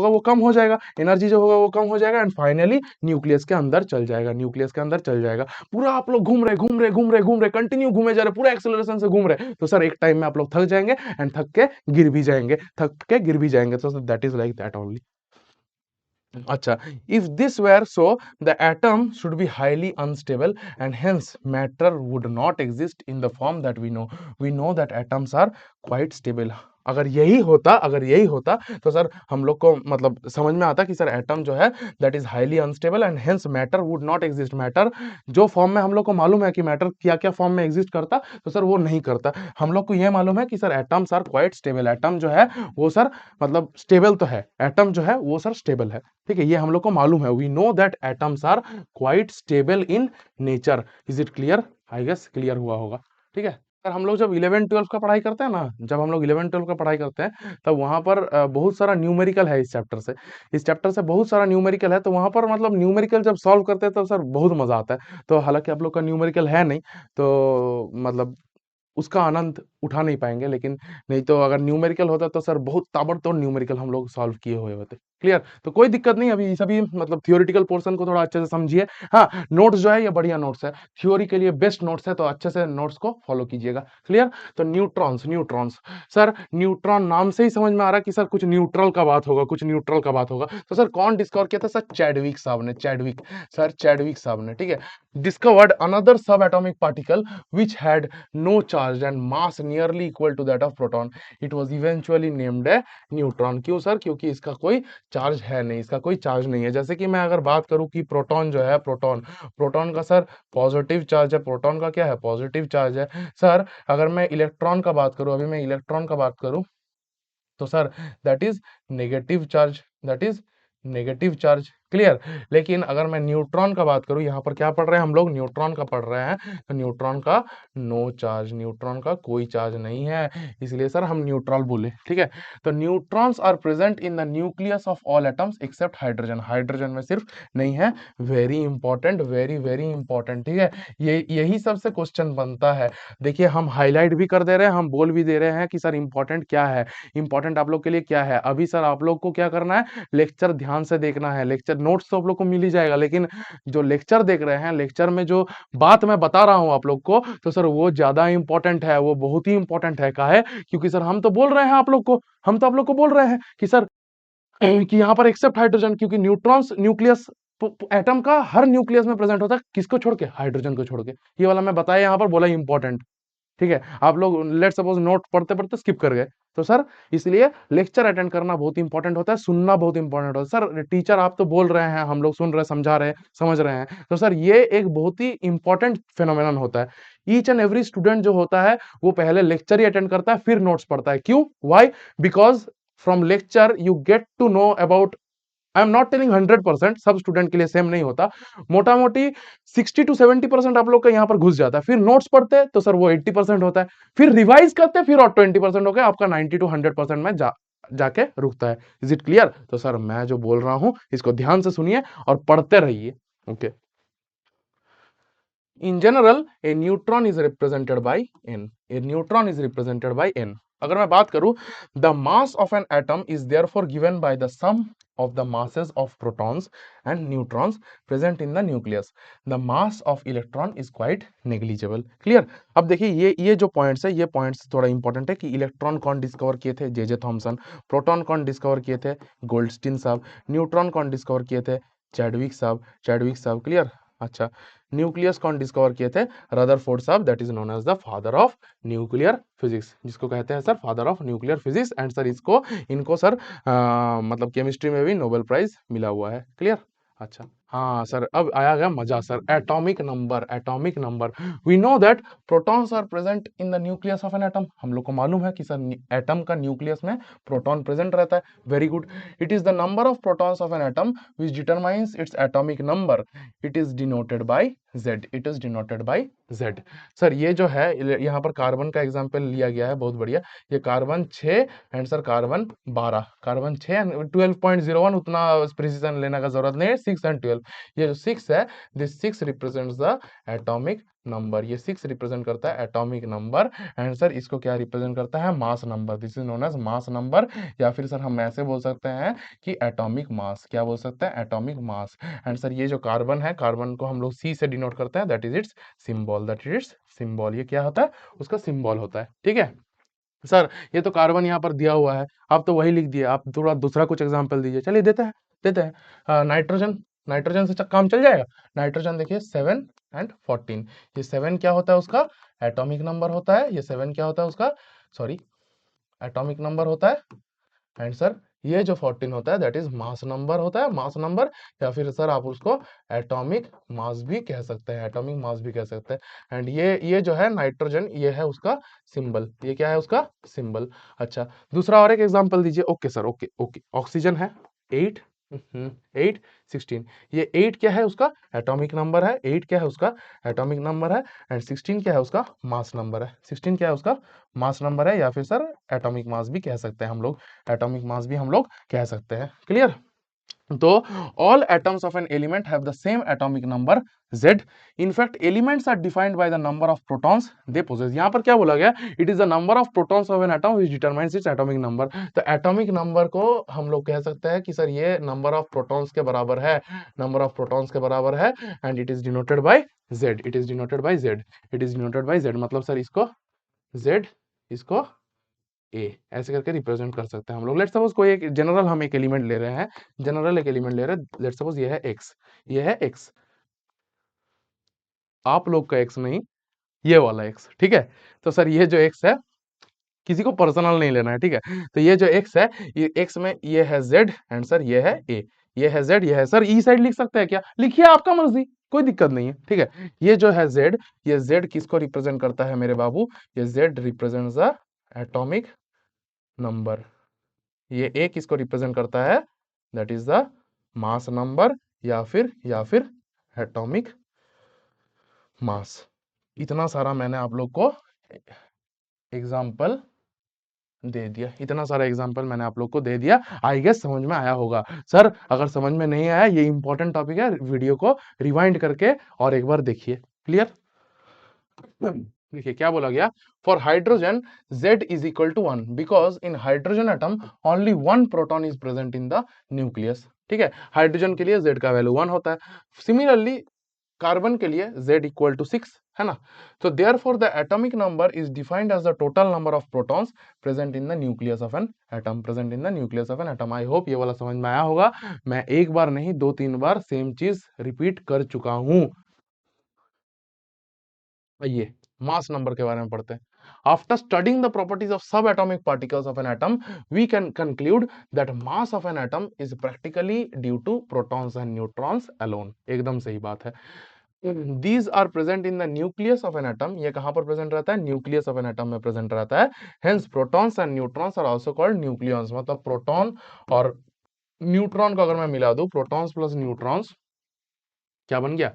वो कम हो जाएगा, एनर्जी जो होगा वो कम हो जाएगा, एंड फाइनली न्यूक्लियस के अंदर चल जाएगा, न्यूक्लियस के अंदर चल जाएगा। पूरा आप लोग घूम रहे, घूम रहे, घूम रहे, घूम रहे, कंटिन्यू घूमे जा रहे, पूरा एक्सेलरेशन से घूम रहे, तो सर एक टाइम में आप लोग थक जाएंगे, एंड थक के गिर भी जाएंगे, थक के गिर भी जाएंगे। तो that is like that only. अच्छा, if this were so, the atom should be highly unstable and hence matter would not exist in the form that we know। We know that atoms are quite stable। अगर यही होता तो sir हम लोग को मतलब समझ में आता कि सर एटम जो है that is highly unstable and hence matter would not exist. Matter जो फॉर्म में हम लोग को मालूम है कि मैटर क्या क्या फॉर्म में एग्जिस्ट करता, तो सर वो नहीं करता। हम लोग को यह मालूम है कि sir atoms are quite stable. Atom जो है वो सर मतलब स्टेबल तो है, एटम जो है वो सर स्टेबल है। ठीक है, ये हम लोग को मालूम है। We know that atoms are quite stable in nature. Is it clear? I guess clear हुआ होगा। ठीक है सर, हम लोग जब 11-12 का पढ़ाई करते हैं ना, जब हम लोग 11-12 का पढ़ाई करते हैं तब वहां पर बहुत सारा न्यूमेरिकल है इस चैप्टर से बहुत सारा न्यूमेरिकल है। तो वहां पर मतलब न्यूमेरिकल जब सॉल्व करते हैं तो सर बहुत मजा आता है। तो हालांकि आप लोग का न्यूमेरिकल है नहीं, तो मतलब उसका आनंद उठा नहीं पाएंगे, लेकिन नहीं तो अगर न्यूमेरिकल होता तो सर बहुत ताबड़तोड़ न्यूमेरिकल हम लोग सॉल्व किए हुए होते। क्लियर? तो कोई दिक्कत नहीं, अभी सभी मतलब थियोरिटिकल पोर्शन को थोड़ा अच्छे से समझिए। हाँ, नोट्स जो है ये बढ़िया नोट्स है, थ्योरी के लिए बेस्ट नोट्स है, तो अच्छे से नोट्स को फॉलो कीजिएगा। क्लियर? तो न्यूट्रॉन्स न्यूट्रॉन्स सर, न्यूट्रॉन नाम से ही समझ में आ रहा है कि सर कुछ न्यूट्रल का बात होगा, कुछ न्यूट्रल का बात होगा। तो सर कौन डिस्कवर किया था? सर चैडविक साहब ने, चैडविक सर, चैडविक साहब ने। ठीक है, डिस्कवर्ड अनदर सब atomic particle which had no charge and mass nearly equal to that of proton. It was eventually named a neutron. क्यों सर? क्योंकि इसका कोई चार्ज है नहीं, इसका कोई चार्ज नहीं है। जैसे कि मैं अगर बात करूं कि प्रोटॉन जो है, प्रोटॉन प्रोटॉन का सर पॉजिटिव चार्ज है। प्रोटॉन का क्या है? पॉजिटिव चार्ज है। सर अगर मैं इलेक्ट्रॉन का बात करूं, अभी मैं इलेक्ट्रॉन का बात करूं, तो sir that is negative charge, that is negative charge. Clear? लेकिन अगर मैं न्यूट्रॉन का बात करूं, यहां पर क्या पढ़ रहे हैं हम लोग? न्यूट्रॉन का पढ़ रहे हैं। तो न्यूट्रॉन का नो चार्ज, न्यूट्रॉन का कोई चार्ज नहीं है, इसलिए सर हम न्यूट्रल बोले। ठीक है, तो neutrons are present in the nucleus of all atoms except hydrogen. Hydrogen में सिर्फ नहीं है। Very important, very very important. ठीक है, ये यही सबसे क्वेश्चन बनता है। देखिए हम हाईलाइट भी कर दे रहे हैं, हम बोल भी दे रहे हैं कि सर इंपॉर्टेंट क्या है, इंपॉर्टेंट आप लोग के लिए क्या है। अभी सर आप लोग को क्या करना है? लेक्चर ध्यान से देखना है। लेक्चर नोट्स तो आप लोग को मिल ही जाएगा, लेकिन जो लेक्चर देख रहे हैं, लेक्चर में जो बात मैं बता रहा हूं आप लोग को, तो सर वो ज्यादा इंपॉर्टेंट है, वो बहुत ही इंपॉर्टेंट है। काहे? क्योंकि सर हम तो बोल रहे हैं आप लोग को, हम तो आप लोग को बोल रहे हैं कि सर कि यहाँ पर एक्सेप्ट हाइड्रोजन, क्योंकि न्यूट्रॉन्स न्यूक्लियस एटम का हर न्यूक्लियस में प्रेजेंट होता है, किसको छोड़ के? हाइड्रोजन को छोड़ के। ये वाला मैं बताया यहाँ पर, बोला इंपॉर्टेंट। ठीक है, आप लोग लेट सपोज नोट पढ़ते पढ़ते स्किप कर गए, तो सर इसलिए लेक्चर अटेंड करना बहुत इंपॉर्टेंट होता है, सुनना बहुत इंपॉर्टेंट होता है। सर टीचर आप तो बोल रहे हैं, हम लोग सुन रहे हैं, समझा रहे हैं, समझ रहे हैं, तो सर ये एक बहुत ही इंपॉर्टेंट फेनोमेनन होता है। ईच एंड एवरी स्टूडेंट जो होता है वो पहले लेक्चर ही अटेंड करता है, फिर नोट्स पढ़ता है। क्यों? Why? Because from lecture you get to know about, I am not telling 100%, सब स्टूडेंट के लिए सेम नहीं होता, मोटा मोटी 60 to 70% आप लोग का यहाँ पर घुस जाता है। फिर नोट्स पढ़ते हैं तो सर वो 80% होता है, फिर रिवाइज करते हैं, फिर और 20% हो गया आपका, 90 to 100% में जाके रुकता है। Is it clear? तो सर मैं जो बोल रहा हूं इसको ध्यान से सुनिए और पढ़ते रहिए। Okay, in general a neutron is represented by n, a neutron is represented by n। अगर मैं बात करूं, the mass of an atom is therefore given by the sum of the masses of protons and neutrons present in the nucleus। the mass of electron is quite negligible। Clear? अब देखिए ये जो points है, ये points थोड़ा important है कि electron कौन डिस्कवर किए थे? J Thomson. प्रोटॉन कौन डिस्कवर किए थे? गोल्डस्टीन साहब। न्यूट्रॉन कौन डिस्कवर किए थे? चैडविक साहब। क्लियर? अच्छा, न्यूक्लियस कौन डिस्कवर किए थे? रदरफोर्ड साहब, that is known as the father of nuclear physics, जिसको कहते हैं sir father of nuclear physics. And sir इसको इनको सर मतलब केमिस्ट्री में भी नोबेल प्राइज मिला हुआ है। क्लियर? अच्छा, हाँ सर अब आया गया मजा। Sir atomic number, atomic number, we know that protons are present in the nucleus of an atom. हम लोग को मालूम है कि सर एटम का न्यूक्लियस में प्रोटॉन प्रेजेंट रहता है। Very good. It is the number of protons of an atom which determines its atomic number. It is denoted by Z, it is denoted by Z। Sir ये जो है यहाँ पर carbon का example लिया गया है, बहुत बढ़िया। ये carbon 6 and sir carbon 12, carbon 6 and 12.01, उतना प्रिसीजन लेने का जरूरत नहीं है। 6 एंड 12, ये जो 6 है, this 6 represents the atomic number. ये 6 रिप्रेजेंट करता है एटॉमिक नंबर। एंड सर इसको क्या रिप्रेजेंट करता है? Mass number. This is known as mass number, या फिर सर हम ऐसे बोल सकते हैं कि एटॉमिक मास। क्या बोल सकते हैं? Atomic mass. एंड सर ये जो कार्बन है, कार्बन को हम लोग C से डिनोट करते हैं, that is it's symbol, that is it's symbol. ये क्या होता है? उसका सिंबल होता है। ठीक है सर, ये तो कार्बन यहाँ पर दिया हुआ है, आप तो वही लिख दिए, आप थोड़ा दूसरा कुछ एग्जाम्पल दीजिए। चलिए देते हैं नाइट्रोजन। नाइट्रोजन से काम चल जाएगा। नाइट्रोजन देखिए 7 एंड 14, ये 7 क्या होता है? उसका एटॉमिक नंबर होता है। ये 7 क्या होता है उसका? सॉरी, एटॉमिक नंबर होता है, एंड सर ये जो 14 होता है दैट इज मास नंबर होता है, मास नंबर, या फिर सर आप उसको एटॉमिक मास भी कह सकते हैं, एटॉमिक मास भी कह सकते हैं। एंड ये जो है नाइट्रोजन, ये है उसका सिंबल, ये क्या है उसका सिंबल। अच्छा, दूसरा और एक एग्जांपल दीजिए। Okay sir, okay okay, oxygen है 8, 8, 16, ये 8 क्या है उसका एटॉमिक नंबर है, 8 क्या है उसका एटॉमिक नंबर है, एंड 16 क्या है उसका मास नंबर है, 16 क्या है उसका मास नंबर है, या फिर सर एटॉमिक मास भी कह सकते हैं हम लोग, एटॉमिक मास भी हम लोग कह सकते हैं। क्लियर? तो all atoms of an element have the same atomic number Z. In fact, elements are defined by the number of protons they possess. यहाँ पर क्या बोला गया? It is the number of protons of an atom which determines its atomic number. तो atomic number को हम लोग कह सकते हैं कि सर ये number of protons के बराबर है, number of protons के बराबर है, and it is denoted by Z. It is denoted by Z. It is denoted by Z. मतलब सर इसको Z, इसको ए, ऐसे करके रिप्रेजेंट कर सकते हैं हम लोग। लेट्स सपोज कोई एक जनरल हम एक एलिमेंट ले रहे हैं, जनरल एक एलिमेंट ले रहे हैं, लेट्स सपोज ये है एक्स, ये है एक्स, आप लोग का एक्स नहीं, ये वाला एक्स, ठीक है। तो सर ये जो एक्स है, किसी को पर्सनल नहीं लेना है, ठीक है। तो ये जो एक्स है, ये एक्स में ये है जेड, एंड सर ये है ए, ये है जेड, ये है सर ई साइड लिख सकते हैं क्या? लिखिए, आपका मर्जी, कोई दिक्कत नहीं है, ठीक है। ये जो है जेड, ये जेड किसको रिप्रेजेंट करता है मेरे बाबू? ये Z represents the atomic number. ये ए किसको रिप्रेजेंट करता है? That is the mass number, या फिर एटॉमिक मास। इतना सारा मैंने आप लोग को एग्जाम्पल दे दिया, इतना सारा एग्जाम्पल मैंने आप लोग को दे दिया। आई गेस समझ में आया होगा। सर अगर समझ में नहीं आया, ये इंपॉर्टेंट टॉपिक है, वीडियो को रिवाइंड करके और एक बार देखिए। क्लियर? देखिए क्या बोला गया, for hydrogen Z is equal to 1 because in hydrogen atom only one proton is present in the nucleus. ठीक है, हाइड्रोजन के लिए Z का वैल्यू 1 होता है। सिमिलरली कार्बन के लिए Z इक्वल टू 6 है ना। तो therefore the atomic number is defined as the total number of protons present in the nucleus of an atom, present in the nucleus of an atom. I hope ये वाला समझ में आया होगा। मैं एक बार नहीं, 2-3 बार सेम चीज रिपीट कर चुका हूं। आइए मास नंबर के बारे में पढ़ते हैं। After studying the properties of subatomic particles of an atom, we can conclude that mass of an atom is practically due to protons and neutrons alone. एकदम सही बात है। These are present in the nucleus of an atom. ये कहां पर present रहता है? Nucleus of an atom में प्रेजेंट रहता है। Hence protons and neutrons are also called nucleons. मतलब प्रोटॉन और न्यूट्रॉन को अगर मैं मिला दूं, प्रोटॉन्स प्लस न्यूट्रॉन्स क्या बन गया?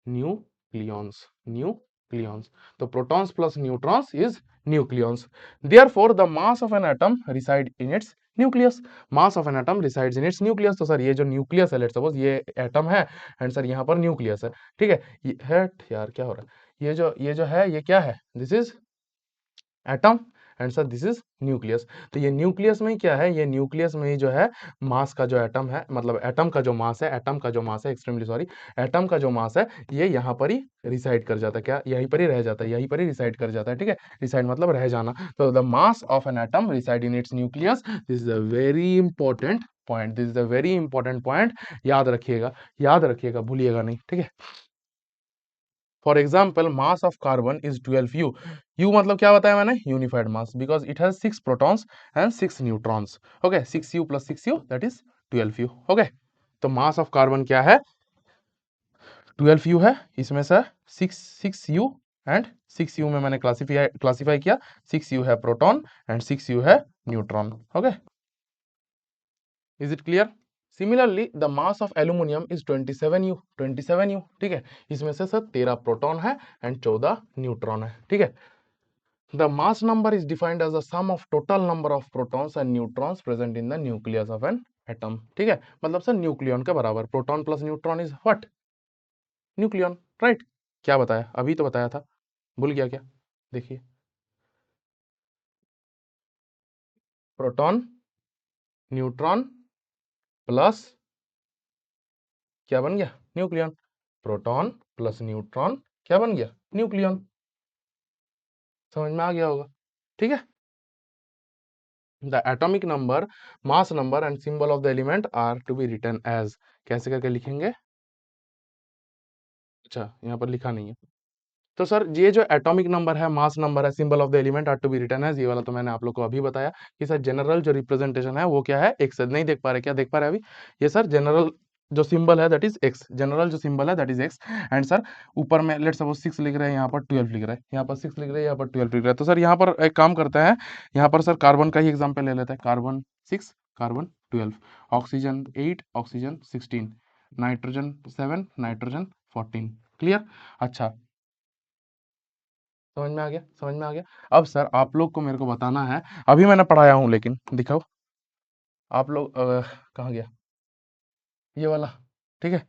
Nucleons, nucleons. तो protons plus neutrons is nucleons. Therefore the mass of an atom reside in its nucleus. Mass of an atom resides in its nucleus. तो सर ये जो न्यूक्लियस है, लेट्स सपोज ये atom है, एंड सर यहाँ पर nucleus है, ठीक है। हट यार, क्या हो रहा है? ये जो है, ये क्या है? This is atom, and sir this is nucleus. तो ये न्यूक्लियस में ही क्या है? ये न्यूक्लियस में ही जो है मास का जो एटम है, मतलब एटम का जो मास है, एटम का जो मास है, एक्सट्रीमली सॉरी, एटम का जो मास है, ये यहाँ पर ही रिसाइड कर जाता है। क्या? यहीं पर ही रह जाता है, यहीं पर ही रिसाइड कर जाता है, ठीक है। रिसाइड मतलब रह जाना। तो the mass of an atom reside in its nucleus. This is a very important point, this is a very important point. याद रखिएगा, याद रखिएगा, भूलिएगा नहीं, ठीक है। For example mass of carbon is 12 u. U मतलब क्या बताया मैंने? Unified mass, because it has 6 protons and 6 neutrons. Okay, 6u plus 6u that is 12u। Okay, तो मास ऑफ कार्बन क्या है? 12u है। इसमें से 6u एंड 6u में मैंने क्लासीफाई किया। 6u है प्रोटॉन एंड 6u है neutron. Okay, is it clear? Similarly the mass of aluminium is 27u, 27u, ठीक है। इसमें से सर 13 प्रोटॉन है एंड 14 न्यूट्रॉन है, ठीक है। The mass number is defined as the sum of total number of protons and neutrons present in the nucleus of an atom. ठीक है, मतलब सर न्यूक्लियन के बराबर। Proton plus neutron is what? Nucleon, right. क्या बताया? अभी तो बताया था, भूल गया क्या? देखिए, प्रोटॉन न्यूट्रॉन प्लस क्या बन गया? न्यूक्लियन। प्रोटॉन प्लस न्यूट्रॉन क्या बन गया? न्यूक्लियन। समझ में आ गया होगा, ठीक है। The atomic number, mass number and symbol of the element are to be written as. कैसे करके लिखेंगे? अच्छा, यहाँ पर लिखा नहीं है। तो सर ये जो एटॉमिक नंबर है, मास नंबर है, symbol of the element are to be written as, ये वाला तो मैंने आप लोग को अभी बताया कि सर जनरल जो रिप्रेजेंटेशन है वो क्या है, एक्स है। नहीं देख पा रहे, क्या देख पा रहे अभी? ये सर जनरल जो सिंबल है दैट इज एक्स, जनरल जो सिंबल है that is x. And sir ऊपर में लेट सपोज 6 लिख रहे हैं, यहाँ पर 12 लिख रहे हैं, यहाँ पर 6 लिख रहे हैं, यहाँ पर 12 लिख रहे हैं। तो सर यहाँ पर एक काम करते हैं, यहाँ पर सर कार्बन का ही एग्जाम्पल ले लेते हैं। Carbon 6, carbon 12, oxygen 8, oxygen 16, nitrogen 7, nitrogen 14। Clear? अच्छा, समझ में आ गया, समझ में आ गया। अब सर आप लोग को मेरे को बताना है, अभी मैंने पढ़ाया हूँ लेकिन दिखाओ आप लोग कहाँ गया ये वाला, ठीक है।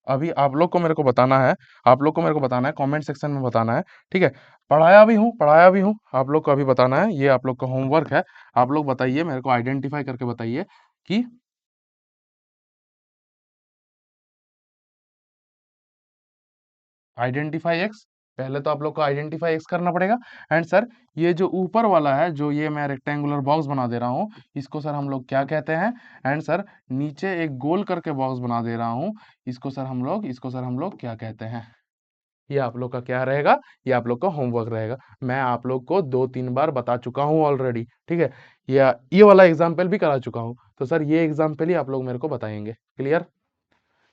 अभी आप लोग को मेरे को बताना है, आप लोग को मेरे को बताना है, कमेंट सेक्शन में बताना है, ठीक है। पढ़ाया भी हूँ, पढ़ाया भी हूँ, आप लोग को अभी बताना है, ये आप लोग का होमवर्क है। आप लोग बताइए मेरे को, आइडेंटिफाई करके बताइए कि आइडेंटिफाई एक्स। पहले तो आप लोग को आइडेंटिफाई एक्स करना पड़ेगा। एंड सर ये जो ऊपर वाला है, जो ये मैं रेक्टेंगुलर बॉक्स बना दे रहा हूँ, इसको सर हम लोग क्या कहते हैं? एंड सर नीचे एक गोल करके बॉक्स बना दे रहा हूँ, इसको सर हम लोग क्या कहते हैं? ये आप लोग का क्या रहेगा? ये आप लोग का होमवर्क रहेगा। मैं आप लोग को 2-3 बार बता चुका हूँ ऑलरेडी, ठीक है। ये वाला एग्जाम्पल भी करा चुका हूँ। तो सर ये एग्जाम्पल ही आप लोग मेरे को बताएंगे, क्लियर?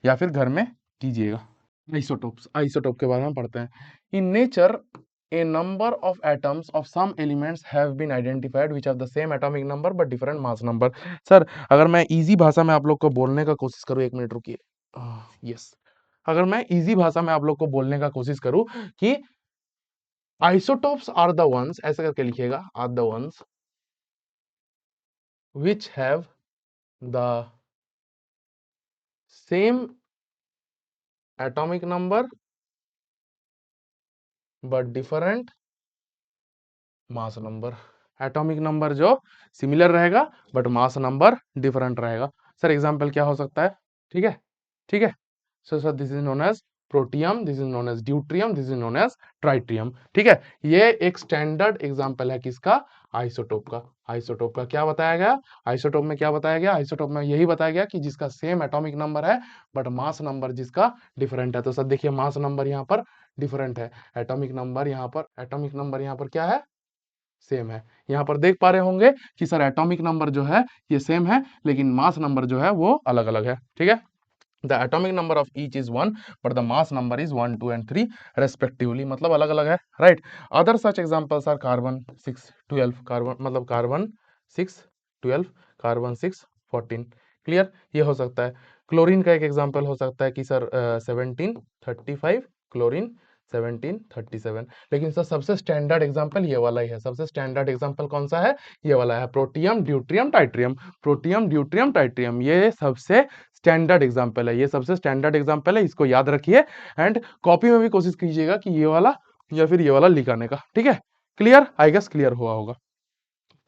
या फिर घर में कीजिएगा। आइसोटोप्स, आइसोटोप के बारे में पढ़ते हैं। In nature a number of atoms of some elements have been identified which have the same atomic number but different mass number। Sir अगर मैं इजी भाषा में आप लोग को बोलने का कोशिश करूँ, 1 मिनट रुकिए। यस, अगर मैं इजी भाषा में आप लोग को बोलने का कोशिश करूँ कि आइसोटोप्स आर द वंस, ऐसे करके लिखिएगा, are the ones which have the same atomic number but different mass number. Atomic number जो सिमिलर रहेगा बट मास नंबर डिफरेंट रहेगा। सर एग्जांपल क्या हो सकता है? ठीक है, ठीक है। So sir this is known as protium, this is known as deuterium, this is known as tritium, ठीक है। ये एक स्टैंडर्ड एग्जांपल है किसका? आइसोटोप का। आइसोटोप का क्या बताया गया? आइसोटोप में क्या बताया गया? आइसोटोप में यही बताया गया कि जिसका सेम एटॉमिक नंबर है बट मास नंबर जिसका डिफरेंट है। तो सर देखिए मास नंबर यहाँ पर डिफरेंट है, एटॉमिक नंबर यहाँ पर, एटॉमिक नंबर यहाँ पर क्या है? सेम है। यहाँ पर देख पा रहे होंगे कि सर एटॉमिक नंबर जो है ये सेम है लेकिन मास नंबर जो है वो अलग अलग है, ठीक है। The atomic number of each is 1 but the mass number is 1, 2 and 3 respectively, मतलब अलग अलग है, right. Other such examples are carbon 6, 12, carbon मतलब कार्बन 6, 12, कार्बन 6, 14। क्लियर? ये हो सकता है। क्लोरीन का एक एग्जांपल हो सकता है कि सर 1735, क्लोरीन 1737। लेकिन सर सबसे स्टैंडर्ड एग्जांपल ये वाला ही है। सबसे स्टैंडर्ड एग्जांपल कौन सा है? ये वाला है, प्रोटियम ड्यूट्रियम टाइट्रियम। प्रोटियम ड्यूट्रियम टाइट्रियम ये सबसे स्टैंडर्ड एग्जाम्पल है, ये सबसे स्टैंडर्ड एग्जाम्पल है, इसको याद रखिए। एंड कॉपी में भी कोशिश कीजिएगा कि ये वाला या फिर ये वाला लिखाने का, ठीक है। क्लियर? आई गेस क्लियर हुआ होगा।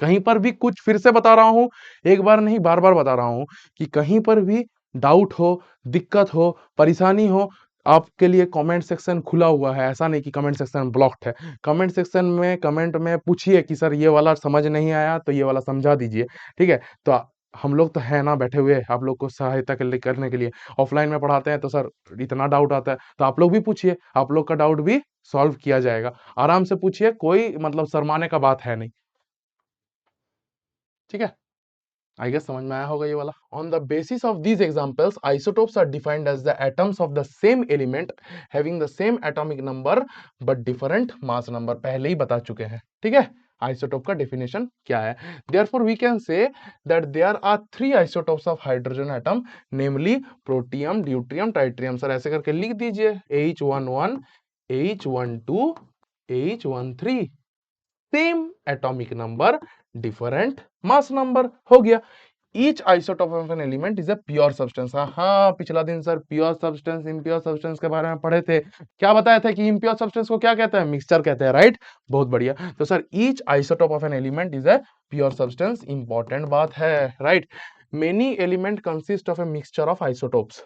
कहीं पर भी कुछ फिर से बता रहा हूं, एक बार नहीं बार बार बता रहा हूं कि कहीं पर भी डाउट हो, दिक्कत हो, परेशानी हो, आपके लिए कमेंट सेक्शन खुला हुआ है। ऐसा नहीं कि कमेंट सेक्शन ब्लॉक्ड है। कमेंट सेक्शन में कमेंट में पूछिए कि सर ये वाला समझ नहीं आया तो ये वाला समझा दीजिए, ठीक है। तो हम लोग तो है ना बैठे हुए आप लोग को सहायता के लिए, करने के लिए। ऑफलाइन में पढ़ाते हैं तो सर इतना डाउट आता है तो आप लोग भी पूछिए, आप लोग का डाउट भी सॉल्व किया जाएगा। आराम से पूछिए, कोई मतलब शर्माने का बात है नहीं, ठीक है। आई गेस समझ में आया होगा ये वाला। On the basis of these examples isotopes are defined as the atoms of the same element having the same atomic number but different mass number. पहले ही बता चुके हैं, ठीक है। आइसोटोप का डेफिनेशन क्या है? Therefore we can say that there are 3 isotopes of hydrogen atom, namely protium deuterium tritium. Sir ऐसे करके लिख दीजिए, H11, H12, H13, same atomic number different mass number, हो गया। Each isotope of an element is a pure substance. हाँ पिछला दिन sir pure substance impure substance के बारे में पढ़े थे। क्या बताया था कि इम्प्योर सब्सटेंस को क्या कहते हैं? मिक्सचर कहते हैं, राइट। बहुत बढ़िया। तो sir each isotope of an element is a pure substance, important बात है, right. Many element consist of a mixture of isotopes.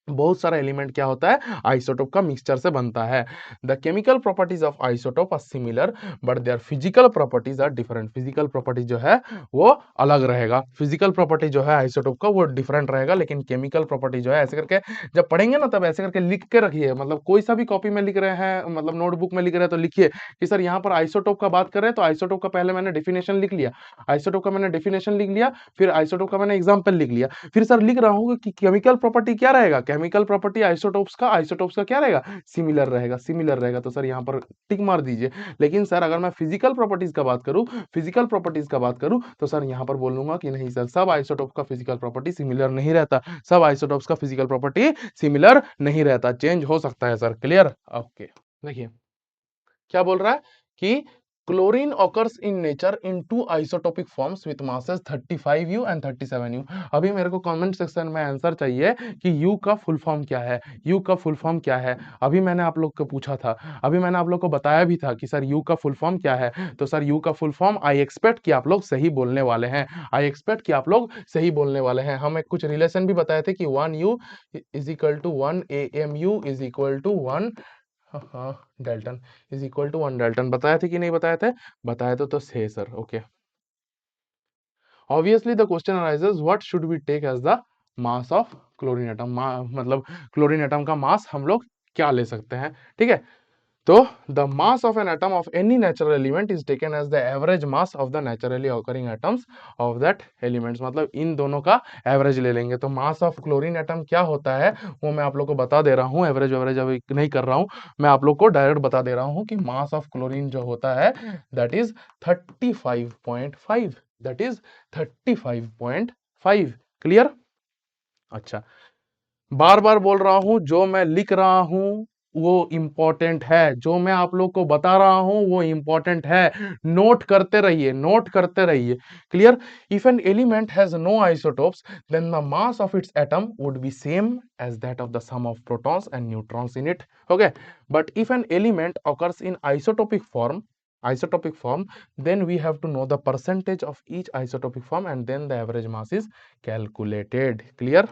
बहुत सारा एलिमेंट क्या होता है, आइसोटोप का मिक्सचर से बनता है। The chemical properties of isotope are similar but their physical properties are different. Physical property जो है वो अलग रहेगा। फिजिकल प्रॉपर्टी जो है आइसोटोप का वो डिफरेंट रहेगा, लेकिन केमिकल प्रॉपर्टी जो है ऐसे करके जब पढ़ेंगे ना तब ऐसे करके लिख के रखिए। मतलब कोई सा भी कॉपी में लिख रहे हैं, मतलब नोटबुक में लिख रहे हैं तो लिखिए कि सर यहाँ पर आइसोटोप का बात कर रहे हैं तो आइसोटोप का पहले मैंने डेफिनेशन लिख लिया, आइसोटोप का मैंने डेफिनेशन लिख लिया, फिर आइसोटोप का मैंने एग्जाम्पल लिख लिया, फिर सर लिख रहा हूँ कि केमिकल प्रॉपर्टी क्या रहेगा, केमिकल प्रॉपर्टी आइसोटोप्स का क्या रहेगा, सिमिलर रहेगा, सिमिलर रहेगा। तो सर यहाँ पर टिक मार दीजिए। लेकिन सर अगर मैं फिजिकल प्रॉपर्टीज का बात करूं, फिजिकल प्रॉपर्टीज का बात करूं तो सर यहाँ पर बोलूंगा कि नहीं सर, सब आइसोटोप का फिजिकल प्रॉपर्टी सिमिलर नहीं रहता, सब आइसोटोप्स का फिजिकल प्रॉपर्टी सिमिलर नहीं रहता, चेंज हो सकता है सर। क्लियर? ओके। देखिए क्या बोल रहा है कि chlorine occurs in nature in two isotopic forms with masses 35U and 37U। अभी मेरे को कमेंट सेक्शन में आंसर चाहिए कि U का फुल फॉर्म क्या है, U का फुल फॉर्म क्या है। अभी मैंने आप लोग को पूछा था, अभी मैंने आप लोग को बताया भी था कि सर U का फुल फॉर्म क्या है। तो सर U का फुल फॉर्म आई एक्सपेक्ट कि आप लोग सही बोलने वाले हैं, आई एक्सपेक्ट कि आप लोग सही बोलने वाले हैं। हम एक कुछ रिलेशन भी बताए थे कि 1U is equal to 1 AMU is equal to 1 हाँ dalton is equal to 1 dalton. बताया थे कि नहीं बताया थे? बताया तो थे sir. Okay. Obviously the question arises what should we take as the mass of chlorine atom. मतलब क्लोरीन एटम का मास हम लोग क्या ले सकते हैं, ठीक है। तो the mass of an atom of any natural element is taken as the average mass of the naturally occurring atoms of that elements. मतलब इन दोनों का एवरेज ले लेंगे। तो मास ऑफ क्लोरीन एटम क्या होता है वो मैं आप लोग को बता दे रहा हूँ। एवरेज एवरेज अभी नहीं कर रहा हूँ, मैं आप लोग को डायरेक्ट बता दे रहा हूँ कि मास ऑफ क्लोरीन जो होता है that is 35.5, that is 35.5। Clear? अच्छा, बार बार बोल रहा हूं जो मैं लिख रहा हूं वो इंपॉर्टेंट है, जो मैं आप लोग को बता रहा हूं वो इंपॉर्टेंट है। नोट करते रहिए, नोट करते रहिए। Clear? If an element has no isotopes then the mass of its atom would be same as that of the sum of protons and neutrons in it. Okay, but if an element occurs in isotopic form, then we have to know the percentage of each isotopic form and then the average mass is calculated. Clear?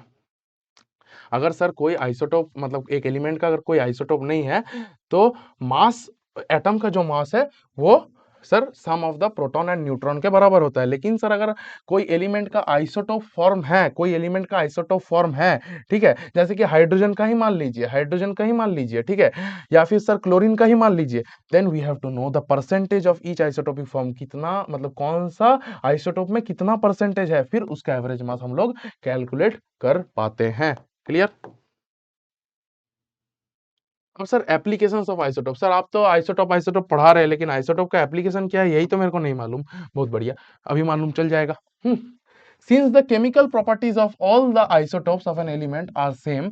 अगर sir कोई isotope, मतलब एक element का अगर कोई isotope नहीं है तो मास, एटम का जो मास है वो sir sum of the proton and neutron के बराबर होता है। लेकिन सर अगर कोई एलिमेंट का आइसोटोप फॉर्म है, कोई एलिमेंट का आइसोटोप फॉर्म है, ठीक है, जैसे कि हाइड्रोजन का ही मान लीजिए, हाइड्रोजन का ही मान लीजिए, ठीक है, या फिर सर क्लोरीन का ही मान लीजिए, then we have to know the percentage of each isotopic form. कितना, मतलब कौन सा आइसोटोप में कितना परसेंटेज है, फिर उसका एवरेज मास हम लोग कैलकुलेट कर पाते हैं। क्लियर? अब sir applications of isotope, sir आप तो आइसोटोप आइसोटोप पढ़ा रहे हैं लेकिन आइसोटोप का एप्लीकेशन क्या है यही तो मेरे को नहीं मालूम। बहुत बढ़िया, अभी मालूम चल जाएगा। Since the chemical properties of all the isotopes of an element are same,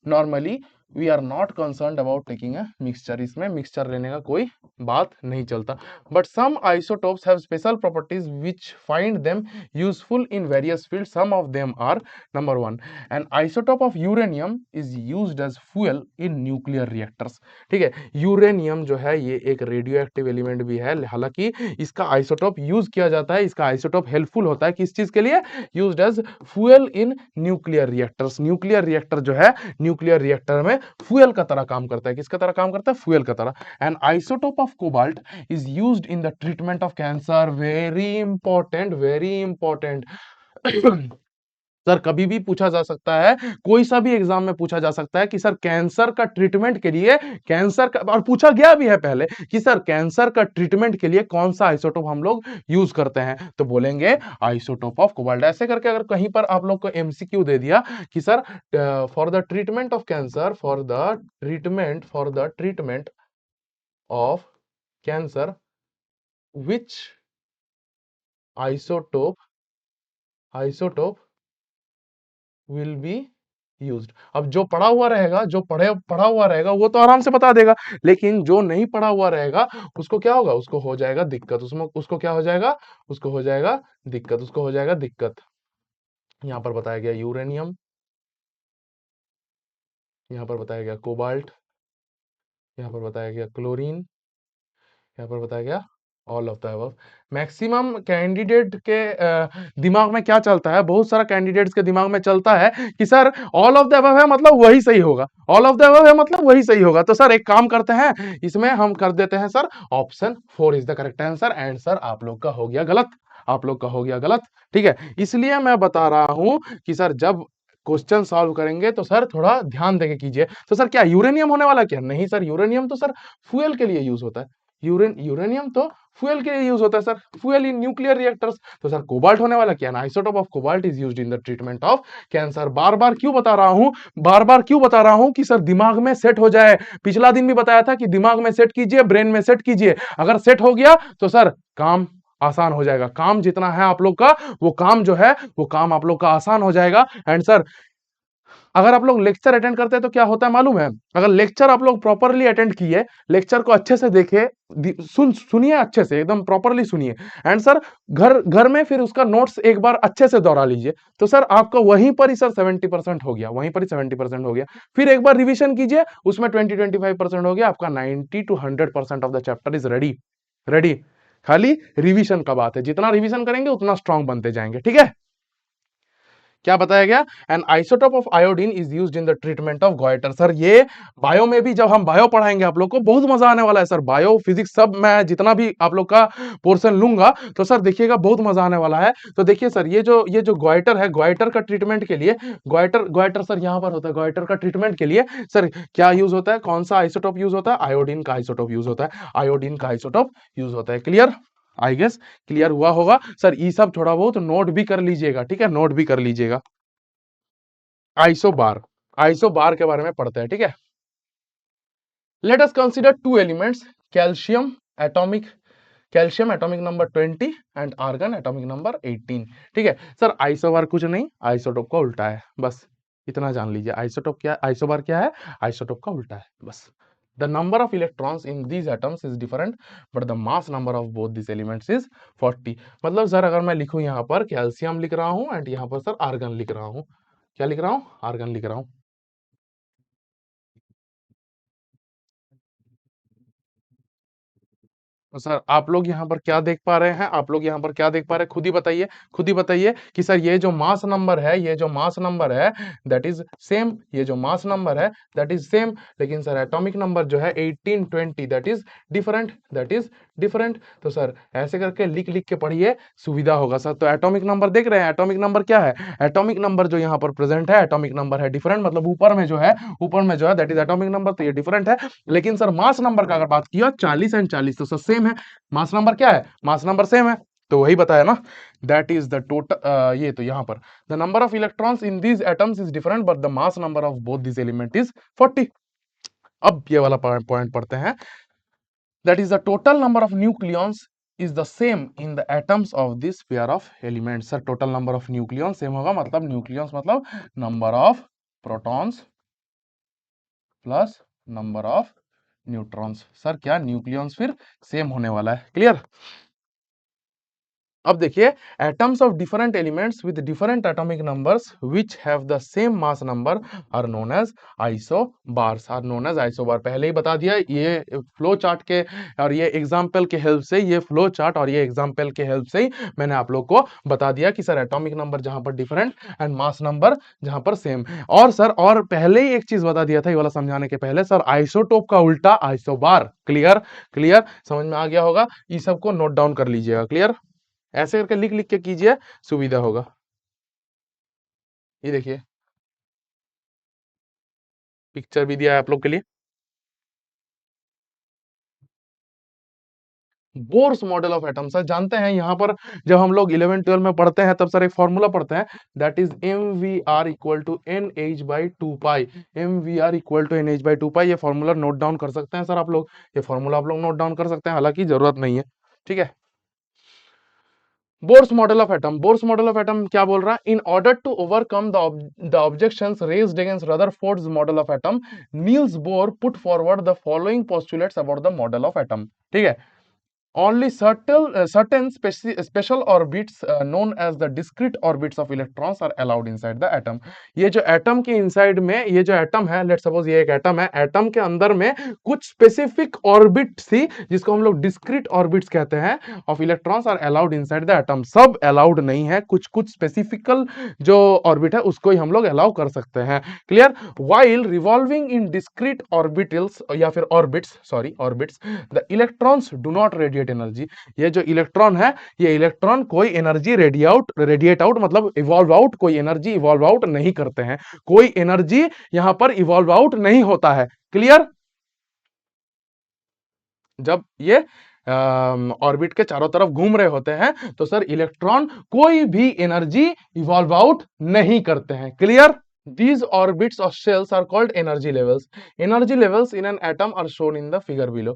normally we are not concerned about taking a mixture. इसमें मिक्सचर लेने का कोई बात नहीं चलता। But some isotopes have special properties which find them useful in various field. Some of them are, number 1, an isotope of uranium is used as fuel in nuclear reactors. ठीक है, uranium जो है ये एक रेडियो एक्टिव एलिमेंट भी है, हालांकि इसका आइसोटोप यूज किया जाता है, इसका आइसोटोप हेल्पफुल होता है किस चीज के लिए, used as fuel in nuclear reactors. Nuclear reactor जो है, न्यूक्लियर रिएक्टर में फ्यूल का तरह काम करता है। किसका तरह काम करता है? फ्यूल का तरह। N isotope of cobalt is used in the treatment of cancer. Very important, very important. Sir कभी भी पूछा जा सकता है, कोई सा भी एग्जाम में पूछा जा सकता है कि सर कैंसर का ट्रीटमेंट के लिए, कैंसर का, और पूछा गया भी है पहले कि सर कैंसर का ट्रीटमेंट के लिए कौन सा आइसोटोप हम लोग यूज करते हैं, तो बोलेंगे आइसोटोप ऑफ कोबाल्ट। ऐसे करके अगर कहीं पर आप लोग को एमसीक्यू दे दिया कि sir for the treatment of cancer, for the treatment of cancer which isotope will be used. अब जो पढ़ा हुआ रहेगा, जो पढ़ा हुआ रहेगा वो तो आराम से बता देगा, लेकिन जो नहीं पढ़ा हुआ रहेगा उसको क्या होगा, उसको हो जाएगा दिक्कत। उसमें उसको क्या हो जाएगा, उसको हो जाएगा दिक्कत, उसको हो जाएगा दिक्कत। यहाँ पर बताया गया यूरेनियम, यहाँ पर बताया गया कोबाल्ट, यहाँ पर बताया गया क्लोरीन, यहाँ पर बताया गया all of the above. Maximum candidate के दिमाग में क्या चलता है, बहुत सारा कैंडिडेट्स के दिमाग में चलता है कि sir all of the above है मतलब वही सही होगा, ऑल ऑफ द अबव है मतलब वही सही होगा। तो सर एक काम करते हैं, इसमें हम कर देते हैं sir option 4 is the correct answer, and sir आप लोग का हो गया गलत, आप लोग का हो गया गलत। ठीक है, इसलिए मैं बता रहा हूं कि सर जब क्वेश्चन सॉल्व करेंगे तो सर थोड़ा ध्यान देके कीजिए। तो सर क्या यूरेनियम होने वाला, क्या नहीं सर, यूरेनियम तो सर फ्यूल के लिए यूज होता है, यूरेनियम तो फ्यूल के लिए यूज होता है sir, fuel in nuclear reactors. तो सर कोबाल्ट होने वाला क्या, isotope of cobalt is used in the treatment of cancer. बार बार क्यों बता रहा हूं, बार बार क्यों बता रहा हूं कि सर दिमाग में सेट हो जाए। पिछला दिन भी बताया था कि दिमाग में सेट कीजिए, ब्रेन में सेट कीजिए, अगर सेट हो गया तो सर काम आसान हो जाएगा। काम जितना है आप लोग का, वो काम जो है वो काम आप लोग का आसान हो जाएगा। एंड सर अगर आप लोग लेक्चर अटेंड करते हैं तो क्या होता है मालूम है, अगर लेक्चर आप लोग प्रॉपरली अटेंड किए, लेक्चर को अच्छे से देखे, सुनिए अच्छे से, एकदम प्रॉपरली सुनिए, एंड सर घर घर में फिर उसका नोट्स एक बार अच्छे से दोहरा लीजिए, तो सर आपका वहीं पर ही सर 70% हो गया, वहीं पर ही 70% हो गया। फिर एक बार रिवीजन कीजिए, उसमें 20-25% हो गया, आपका 90-100% of the chapter is ready, ready. खाली रिवीजन का बात है, जितना रिवीजन करेंगे उतना स्ट्रांग बनते जाएंगे। ठीक है, क्या बताया गया, N isotope of iodine is used in the treatment of goitre. Sir ये बायो में भी, जब हम बायो पढ़ाएंगे आप लोग को बहुत मजा आने वाला है सर, बायो फिजिक्स सब मैं जितना भी आप लोग का पोर्शन लूंगा तो सर देखिएगा बहुत मजा आने वाला है। तो देखिए सर ये जो गॉइटर है, गॉइटर का ट्रीटमेंट के लिए, गॉइटर गॉइटर सर यहाँ पर होता है, गॉइटर का ट्रीटमेंट के लिए सर क्या यूज होता है, कौन सा आइसोटोप यूज होता है, आयोडीन का आइसोटोप यूज होता है, आयोडीन का आइसोटोप यूज होता है। क्लियर, आई गेस क्लियर हुआ होगा सर, ये सब थोड़ा बहुत नोट भी कर लीजिएगा। ठीक है, नोट भी कर लीजिएगा। आइसोबार, आइसोबार के बारे में पढ़ते हैं। ठीक है, let us consider two elements, calcium atomic, calcium atomic number 20 and argon atomic number 18। ठीक है सर, आइसोबार कुछ नहीं, आइसोटोप का उल्टा है, बस इतना जान लीजिए। आइसोटोप क्या, आइसोबार क्या है, आइसोटोप का उल्टा है बस। The number of electrons in these atoms is different but the mass number of both this elements is 40। मतलब सर अगर मैं लिखूं यहाँ पर कैल्शियम लिख रहा हूं एंड यहाँ पर सर आर्गन लिख रहा हूं, क्या लिख रहा हूं, आर्गन लिख रहा हूं। तो सर आप लोग यहाँ पर क्या देख पा रहे हैं, आप लोग यहाँ पर क्या देख पा रहे हैं, खुद ही बताइए, खुद ही बताइए कि सर ये जो मास नंबर है, ये जो मास नंबर है दैट इज सेम, ये जो मास नंबर है दैट इज सेम, लेकिन सर एटॉमिक नंबर जो है 18 20 that is different, that is different. तो सर ऐसे करके लिख लिख के पढ़िए, सुविधा होगा सर। तो एटॉमिक नंबर देख रहे हैं, एटॉमिक नंबर क्या है, एटॉमिक नंबर जो यहाँ पर प्रेजेंट है एटॉमिक नंबर है डिफरेंट, मतलब ऊपर में जो है, ऊपर में जो है दैट इज एटॉमिक नंबर, तो ये डिफरेंट है। लेकिन सर मास नंबर का अगर बात किया 40 एंड 40 तो सर सेम है, मास नंबर क्या है, मास नंबर सेम है, तो वही बताया ना, दैट इज द टोटल, ये तो यहां पर the number of electrons in these atoms is different but the mass number of both this element is 40। अब ये वाला पॉइंट पढ़ते हैं, that is the total number of nucleons is the same in the atoms of this pair of elements। Sir total number of nucleon same होगा, मतलब nucleons मतलब number of protons plus number of neutrons. Sir क्या nucleons फिर same होने वाला है। Clear, अब देखिए, atoms of different elements with different atomic numbers which have the same mass number are known as isobars, are known as isobar. पहले ही बता दिया, ये फ्लो चार्ट के और ये एग्जांपल के हेल्प से, ये फ्लो चार्ट और ये एग्जांपल के हेल्प से ही मैंने आप लोग को बता दिया कि सर एटॉमिक नंबर जहां पर डिफरेंट एंड मास नंबर जहां पर सेम। और सर और पहले ही एक चीज बता दिया था ये वाला समझाने के पहले, सर आइसोटोप का उल्टा आइसोबार। क्लियर, क्लियर समझ में आ गया होगा, ये सबको नोट डाउन कर लीजिएगा। क्लियर, ऐसे करके लिख लिख के कीजिए, सुविधा होगा। ये देखिए पिक्चर भी दिया है आप लोग के लिए, bourse model of atom. Sir जानते हैं यहाँ पर जब हम लोग 11 12 में पढ़ते हैं तब सर एक फॉर्मूला पढ़ते हैं, that is M V R equal to N H by two pi, M V R equal to N H by two pi. ये फॉर्मूला नोट डाउन कर सकते हैं सर आप लोग, ये फॉर्मूला आप लोग नोट डाउन कर सकते हैं, हालांकि जरूरत नहीं है। ठीक है, Bohr's model of atom, Bohr's model of atom क्या बोल रहा है, in order to overcome the objections raised against Rutherford's model of atom, Niels Bohr put forward the following postulates about the model of atom. ठीक है, only special orbits known as the discrete orbits of electrons are allowed inside the atom. ये जो atom के inside में ये जो atom है, late suppose ये एक एटम है, एटम के अंदर में कुछ स्पेसिफिक ऑर्बिट थी जिसको हम लोग डिस्क्रीट ऑर्बिट्स कहते हैं of electrons are allowed inside the atom. सब अलाउड नहीं है, कुछ कुछ स्पेसिफिकल जो ऑर्बिट है उसको ही हम लोग अलाउ कर सकते हैं. Clear. while revolving in discrete orbitals या फिर orbits, sorry orbits, the electrons do not radiate energy. ये जो इलेक्ट्रॉन है, ये इलेक्ट्रॉन कोई एनर्जी रेडिएट आउट मतलब इवॉल्व आउट, कोई एनर्जी इवॉल्व आउट नहीं करते हैं, कोई एनर्जी यहां पर इवॉल्व आउट नहीं होता है. क्लियर. जब ये ऑर्बिट के चारों तरफ घूम रहे होते हैं तो सर इलेक्ट्रॉन कोई भी एनर्जी इवॉल्व आउट नहीं करते हैं. Clear. These orbits or shells are called energy levels. Energy levels in an atom are shown in the figure below.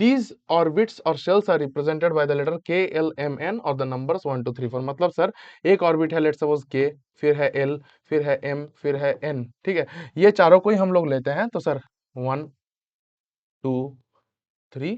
These orbits or shells are represented by the letter K, L, M, N और the numbers 1, 2, 3, 4. मतलब sir एक orbit है, let's suppose K, फिर है L, फिर है M, फिर है N. ठीक है, ये चारों को ही हम लोग लेते हैं तो सर 1, 2, 3,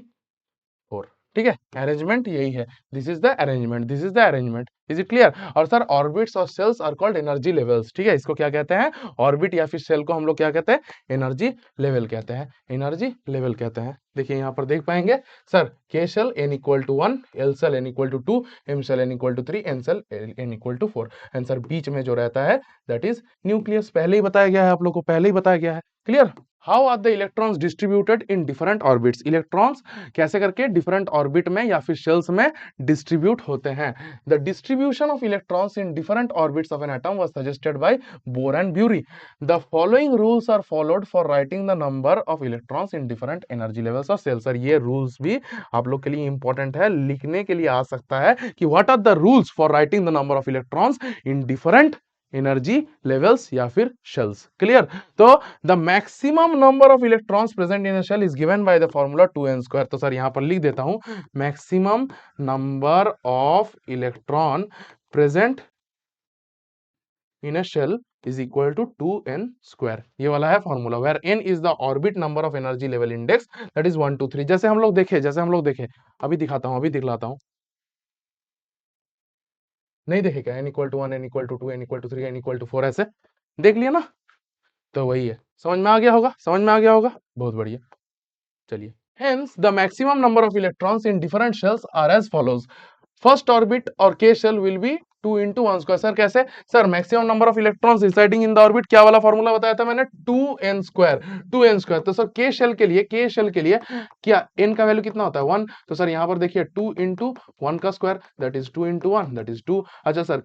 4. ठीक है, अरेंजमेंट यही है. This is the arrangement, this is the arrangement. Is it clear. और सर ऑर्बिट्स और shells are called energy levels. ठीक है, इसको क्या कहते हैं, ऑर्बिट या फिर सेल को हम लोग क्या कहते हैं, एनर्जी लेवल कहते हैं, एनर्जी लेवल कहते हैं. देखिए यहाँ पर देख पाएंगे sir, K shell n equal to 1, L shell n equal to 2, M shell n equal to 3, N shell n equal to 4. And sir बीच में जो रहता है दैट इज न्यूक्लियस. पहले ही बताया गया है, आप लोग को पहले ही बताया गया है. Clear. How are the electrons distributed in different orbits. Electrons कैसे करके डिफरेंट ऑर्बिट में या फिर शेल्स में डिस्ट्रीब्यूट होते हैं. The distribution of electrons in different orbits of an atom was suggested by Bohr and Bury. The following rules are followed for writing the number of electrons in different energy levels of shells. Sir ये rules भी आप लोग के लिए important है, लिखने के लिए आ सकता है कि what are the rules for writing the number of electrons in different energy levels या फिर शेल्स. क्लियर. तो the maximum number of electrons present in a shell is given by the formula 2n². तो sir यहां पर लिख देता हूं, maximum number of electron present in a shell is equal to 2n². ये वाला है formula, where n is the orbit number of energy level index, that is 1, 2, 3. जैसे हम लोग देखे अभी दिखाता हूं, अभी दिखलाता हूं. नहीं देखे क्या, n equal to 1, n equal to 2, n equal to 3, n equal to 4, ऐसे देख लिया ना. तो वही है, समझ में आ गया होगा, समझ में आ गया होगा, बहुत बढ़िया. चलिए, hence the maximum number of electrons in different shells are as follows. First orbit or K shell will be 2 into 1². Sir कैसे, sir maximum number of electrons residing in the orbit, क्या वाला फॉर्मूला बताया था मैंने, 2n². 2n². तो sir K shell के लिए क्या n का वैल्यू कितना होता है, 1. तो सर यहाँ पर देखिए 2 into 1 का square, that is 2 into 1, that is 2. अच्छा सर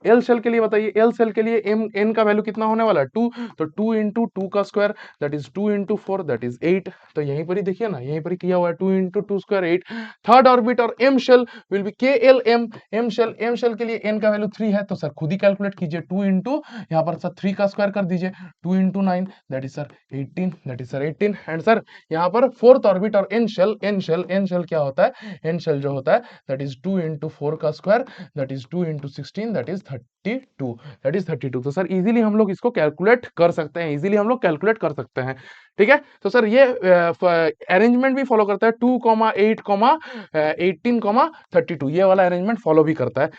L शेल के लिए बताइए, L शेल के लिए n का वैल्यू कितना होने वाला है, 2. तो 2 into 2 का square, that is 2 into 4, that is 8. तो यहीं पर ही देखिए ना, यहीं पर ही किया हुआ है, 2 into 2 स्क्वायर 8. थर्ड ऑर्बिट और M shell will be KLM. M shell के लिए n का वैल्यू 3 है, तो सर खुद ही कैलकुलेट कीजिए, 2 इंटू यहाँ पर सर 3 का स्क्वायर कर दीजिए, 2 into 9, that is sir 18, that is sir 18. And sir यहाँ पर फोर्थ ऑर्बिट और n शेल क्या होता है, n शेल जो होता है दैट इज 2 इंटू 4 का square, that is 2 into 16, that is 32, that is 32. तो सर इजीली हम लोग इसको कैलकुलेट कर सकते हैं, इजीली हम लोग कैलकुलेट कर सकते हैं. ठीक है, तो सर ये अरेंजमेंट भी फॉलो करता है, 2, 8, 18, 32. ये वाला अरेंजमेंट फॉलो भी करता है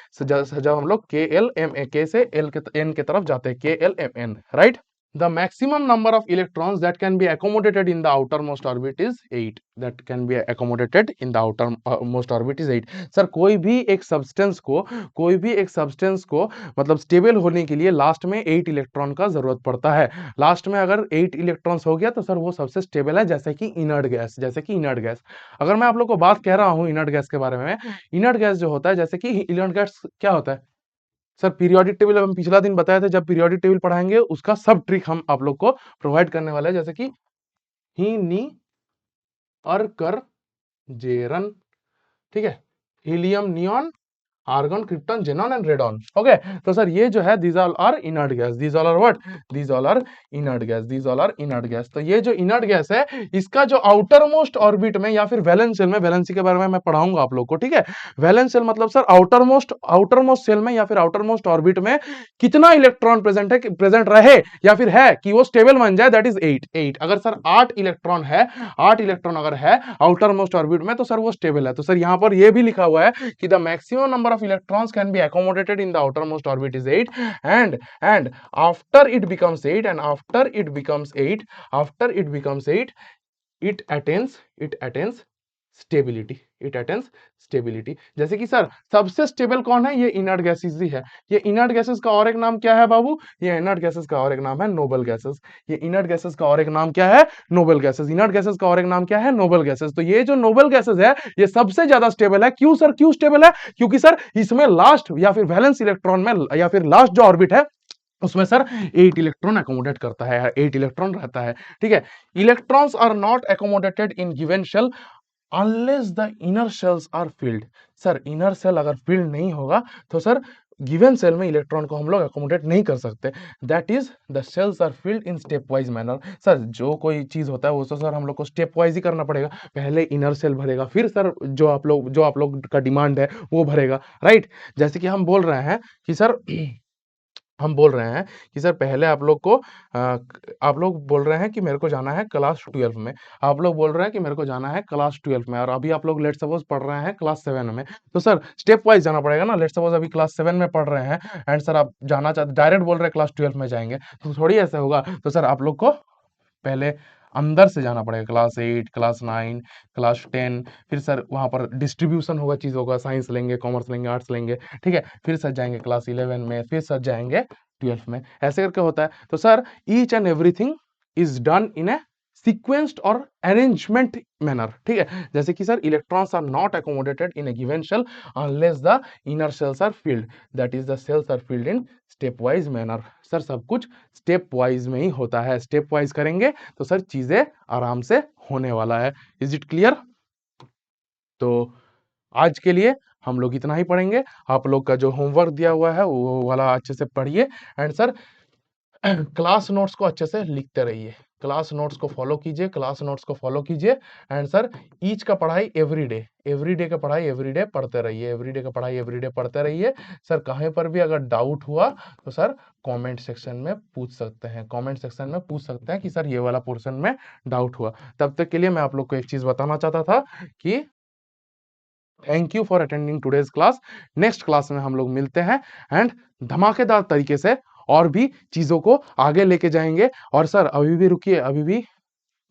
जब हम लोग के से n के तरफ जाते हैं, KLMN, right. The maximum number of electrons that can be accommodated in the outermost orbit is 8. That can be accommodated in the outermost orbit is 8. Sir कोई भी एक सब्सटेंस को मतलब स्टेबल होने के लिए लास्ट में 8 इलेक्ट्रॉन का जरूरत पड़ता है. लास्ट में अगर 8 इलेक्ट्रॉन्स हो गया तो सर वो सबसे स्टेबल है, जैसे कि इनर्ट गैस. अगर मैं आप लोग को बात कह रहा हूँ इनर्ट गैस के बारे में, इनर्ट गैस जो होता है, जैसे कि इनर्ट गैस क्या होता है सर, पीरियोडिक टेबल हम पिछला दिन बताए थे, जब पीरियोडिक टेबल पढ़ाएंगे उसका सब ट्रिक हम आप लोग को प्रोवाइड करने वाले हैं, जैसे कि ही, नी, अर, कर, जेरन. ठीक है, helium, neon, argon, krypton, xenon and radon. Okay, तो सर ये जो है these all are inert gas, these all are what, these all are inert gas, these all are inert gas. तो ये जो इनर्ट गैस है इसका जो आउटर मोस्ट ऑर्बिट में या फिर वैलेंस शेल में, वैलेंसी के बारे में मैं पढ़ाऊंगा आप लोग को, ठीक है। वैलेंस शेल मतलब सर आउटर मोस्ट शेल में या फिर आउटर मोस्ट ऑर्बिट में कितना इलेक्ट्रॉन प्रेजेंट है, प्रेजेंट रहे या फिर है कि वो स्टेबल बन जाए, दैट इज 8। अगर सर 8 इलेक्ट्रॉन है, 8 इलेक्ट्रॉन अगर है आउटर मोस्ट ऑर्बिट में तो सर वो स्टेबल है। तो सर यहां पर ये भी लिखा हुआ है कि the maximum number of electrons can be accommodated in the outer most orbit is 8 and after it becomes 8 and after it becomes 8, after it becomes 8, it attains stability, it attains stability. जैसे कि sir सबसे stable कौन है, ये inert gases ही है। ये inert gases का और एक नाम क्या है बाबू, ये इनर्ट गैसेस का और एक नाम है नोबल गैसेस। ये इनर्ट गैसेस का और एक नाम क्या है, नोबल गैसेस। इनर्ट गैसेस का और एक नाम क्या है, नोबल गैसेस। तो ये जो नोबल गैसेस है ये सबसे ज्यादा स्टेबल है। क्यों सर, क्यों स्टेबल है, क्योंकि सर इसमें लास्ट या फिर वैलेंस इलेक्ट्रॉन में या फिर लास्ट जो ऑर्बिट है उसमें सर 8 इलेक्ट्रॉन अकोमोडेट करता है, 8 इलेक्ट्रॉन रहता है, ठीक है। Electrons are not accommodated in given shell unless the inner shells are filled. Sir inner shell अगर फिल्ड नहीं होगा तो सर गिवन सेल में इलेक्ट्रॉन को हम लोग अकोमोडेट नहीं कर सकते। That is the shells are filled in step wise manner. Sir जो कोई चीज होता है वो तो सर हम लोग को स्टेप वाइज ही करना पड़ेगा। पहले इनर सेल भरेगा, फिर सर जो आप लोग का डिमांड है वो भरेगा, राइट। जैसे कि हम बोल रहे हैं कि सर हम बोल रहे हैं कि सर पहले आप लोग को आप लोग बोल रहे हैं कि मेरे को जाना है क्लास 12 में, आप लोग बोल रहे हैं कि मेरे को जाना है क्लास 12 में, और अभी आप लोग लेट सपोज पढ़ रहे हैं क्लास 7 में। तो सर स्टेप वाइज जाना पड़ेगा ना। लेट सपोज अभी क्लास 7 में पढ़ रहे हैं एंड सर आप जाना चाहते, डायरेक्ट बोल रहे हैं क्लास 12 में जाएंगे, तो थोड़ी ऐसा होगा। तो सर आप लोग को पहले अंदर से जाना पड़ेगा, क्लास 8, क्लास 9, क्लास 10, फिर सर वहां पर डिस्ट्रीब्यूशन होगा चीज़ों का, साइंस लेंगे, कॉमर्स लेंगे, आर्ट्स लेंगे, ठीक है। फिर सर जाएंगे क्लास 11 में, फिर सर जाएंगे 12 में, ऐसे करके होता है। तो sir each and everything is done in a sequenced और अरेंजमेंट मैनर, ठीक है। जैसे कि sir electrons are not accommodated in a given shell unless the inner shells are filled, that is the shells are filled in step wise manner. Sir सब कुछ step wise में ही होता है, स्टेप वाइज करेंगे तो सर चीजें आराम से होने वाला है। Is it clear? तो आज के लिए हम लोग इतना ही पढ़ेंगे। आप लोग का जो होमवर्क दिया हुआ है वो वाला अच्छे से पढ़िए एंड सर क्लास नोट्स को अच्छे से लिखते रहिए, क्लास नोट्स को फॉलो कीजिए, क्लास नोट्स को फॉलो कीजिए एंड सर ईच का पढ़ाई एवरीडे का पढ़ाई एवरीडे पढ़ते रहिए, एवरीडे का पढ़ाई एवरीडे पढ़ते रहिए। सर कहीं पर भी अगर डाउट हुआ तो सर कमेंट सेक्शन में पूछ सकते हैं, कमेंट सेक्शन में पूछ सकते हैं कि सर ये वाला पोर्शन में डाउट हुआ। तब तक के लिए मैं आप लोग को एक चीज बताना चाहता था कि thank you for attending today's class. Next class में हम लोग मिलते हैं एंड धमाकेदार तरीके से और भी चीजों को आगे लेके जाएंगे। और सर अभी भी रुकिए, अभी भी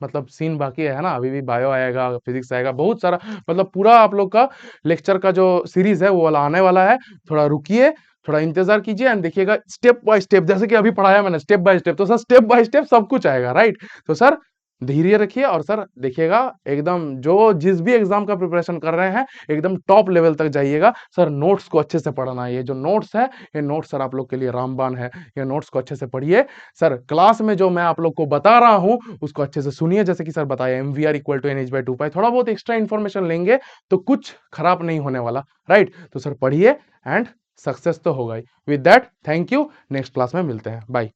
मतलब सीन बाकी है ना, अभी भी बायो आएगा, फिजिक्स आएगा, बहुत सारा, मतलब पूरा आप लोग का लेक्चर का जो सीरीज है वो वाला आने वाला है। थोड़ा रुकिए, थोड़ा इंतजार कीजिए एंड देखिएगा स्टेप बाय स्टेप, जैसे कि अभी पढ़ाया मैंने स्टेप बाय स्टेप, तो सर स्टेप बाय स्टेप सब कुछ आएगा, राइट। तो सर धैर्य रखिए और सर देखिएगा एकदम जो जिस भी एग्जाम का प्रिपरेशन कर रहे हैं एकदम टॉप लेवल तक जाइएगा। सर नोट्स को अच्छे से पढ़ना है, ये जो नोट्स है ये नोट्स सर आप लोग के लिए रामबाण है, ये नोट्स को अच्छे से पढ़िए। सर क्लास में जो मैं आप लोग को बता रहा हूं उसको अच्छे से सुनिए, जैसे कि सर बताया MVR इक्वल टू NH/2 पाई, थोड़ा बहुत एक्स्ट्रा इन्फॉर्मेशन लेंगे तो कुछ खराब नहीं होने वाला, राइट। तो सर पढ़िए एंड सक्सेस तो होगा ही। With that thank you, next class में मिलते हैं, बाय।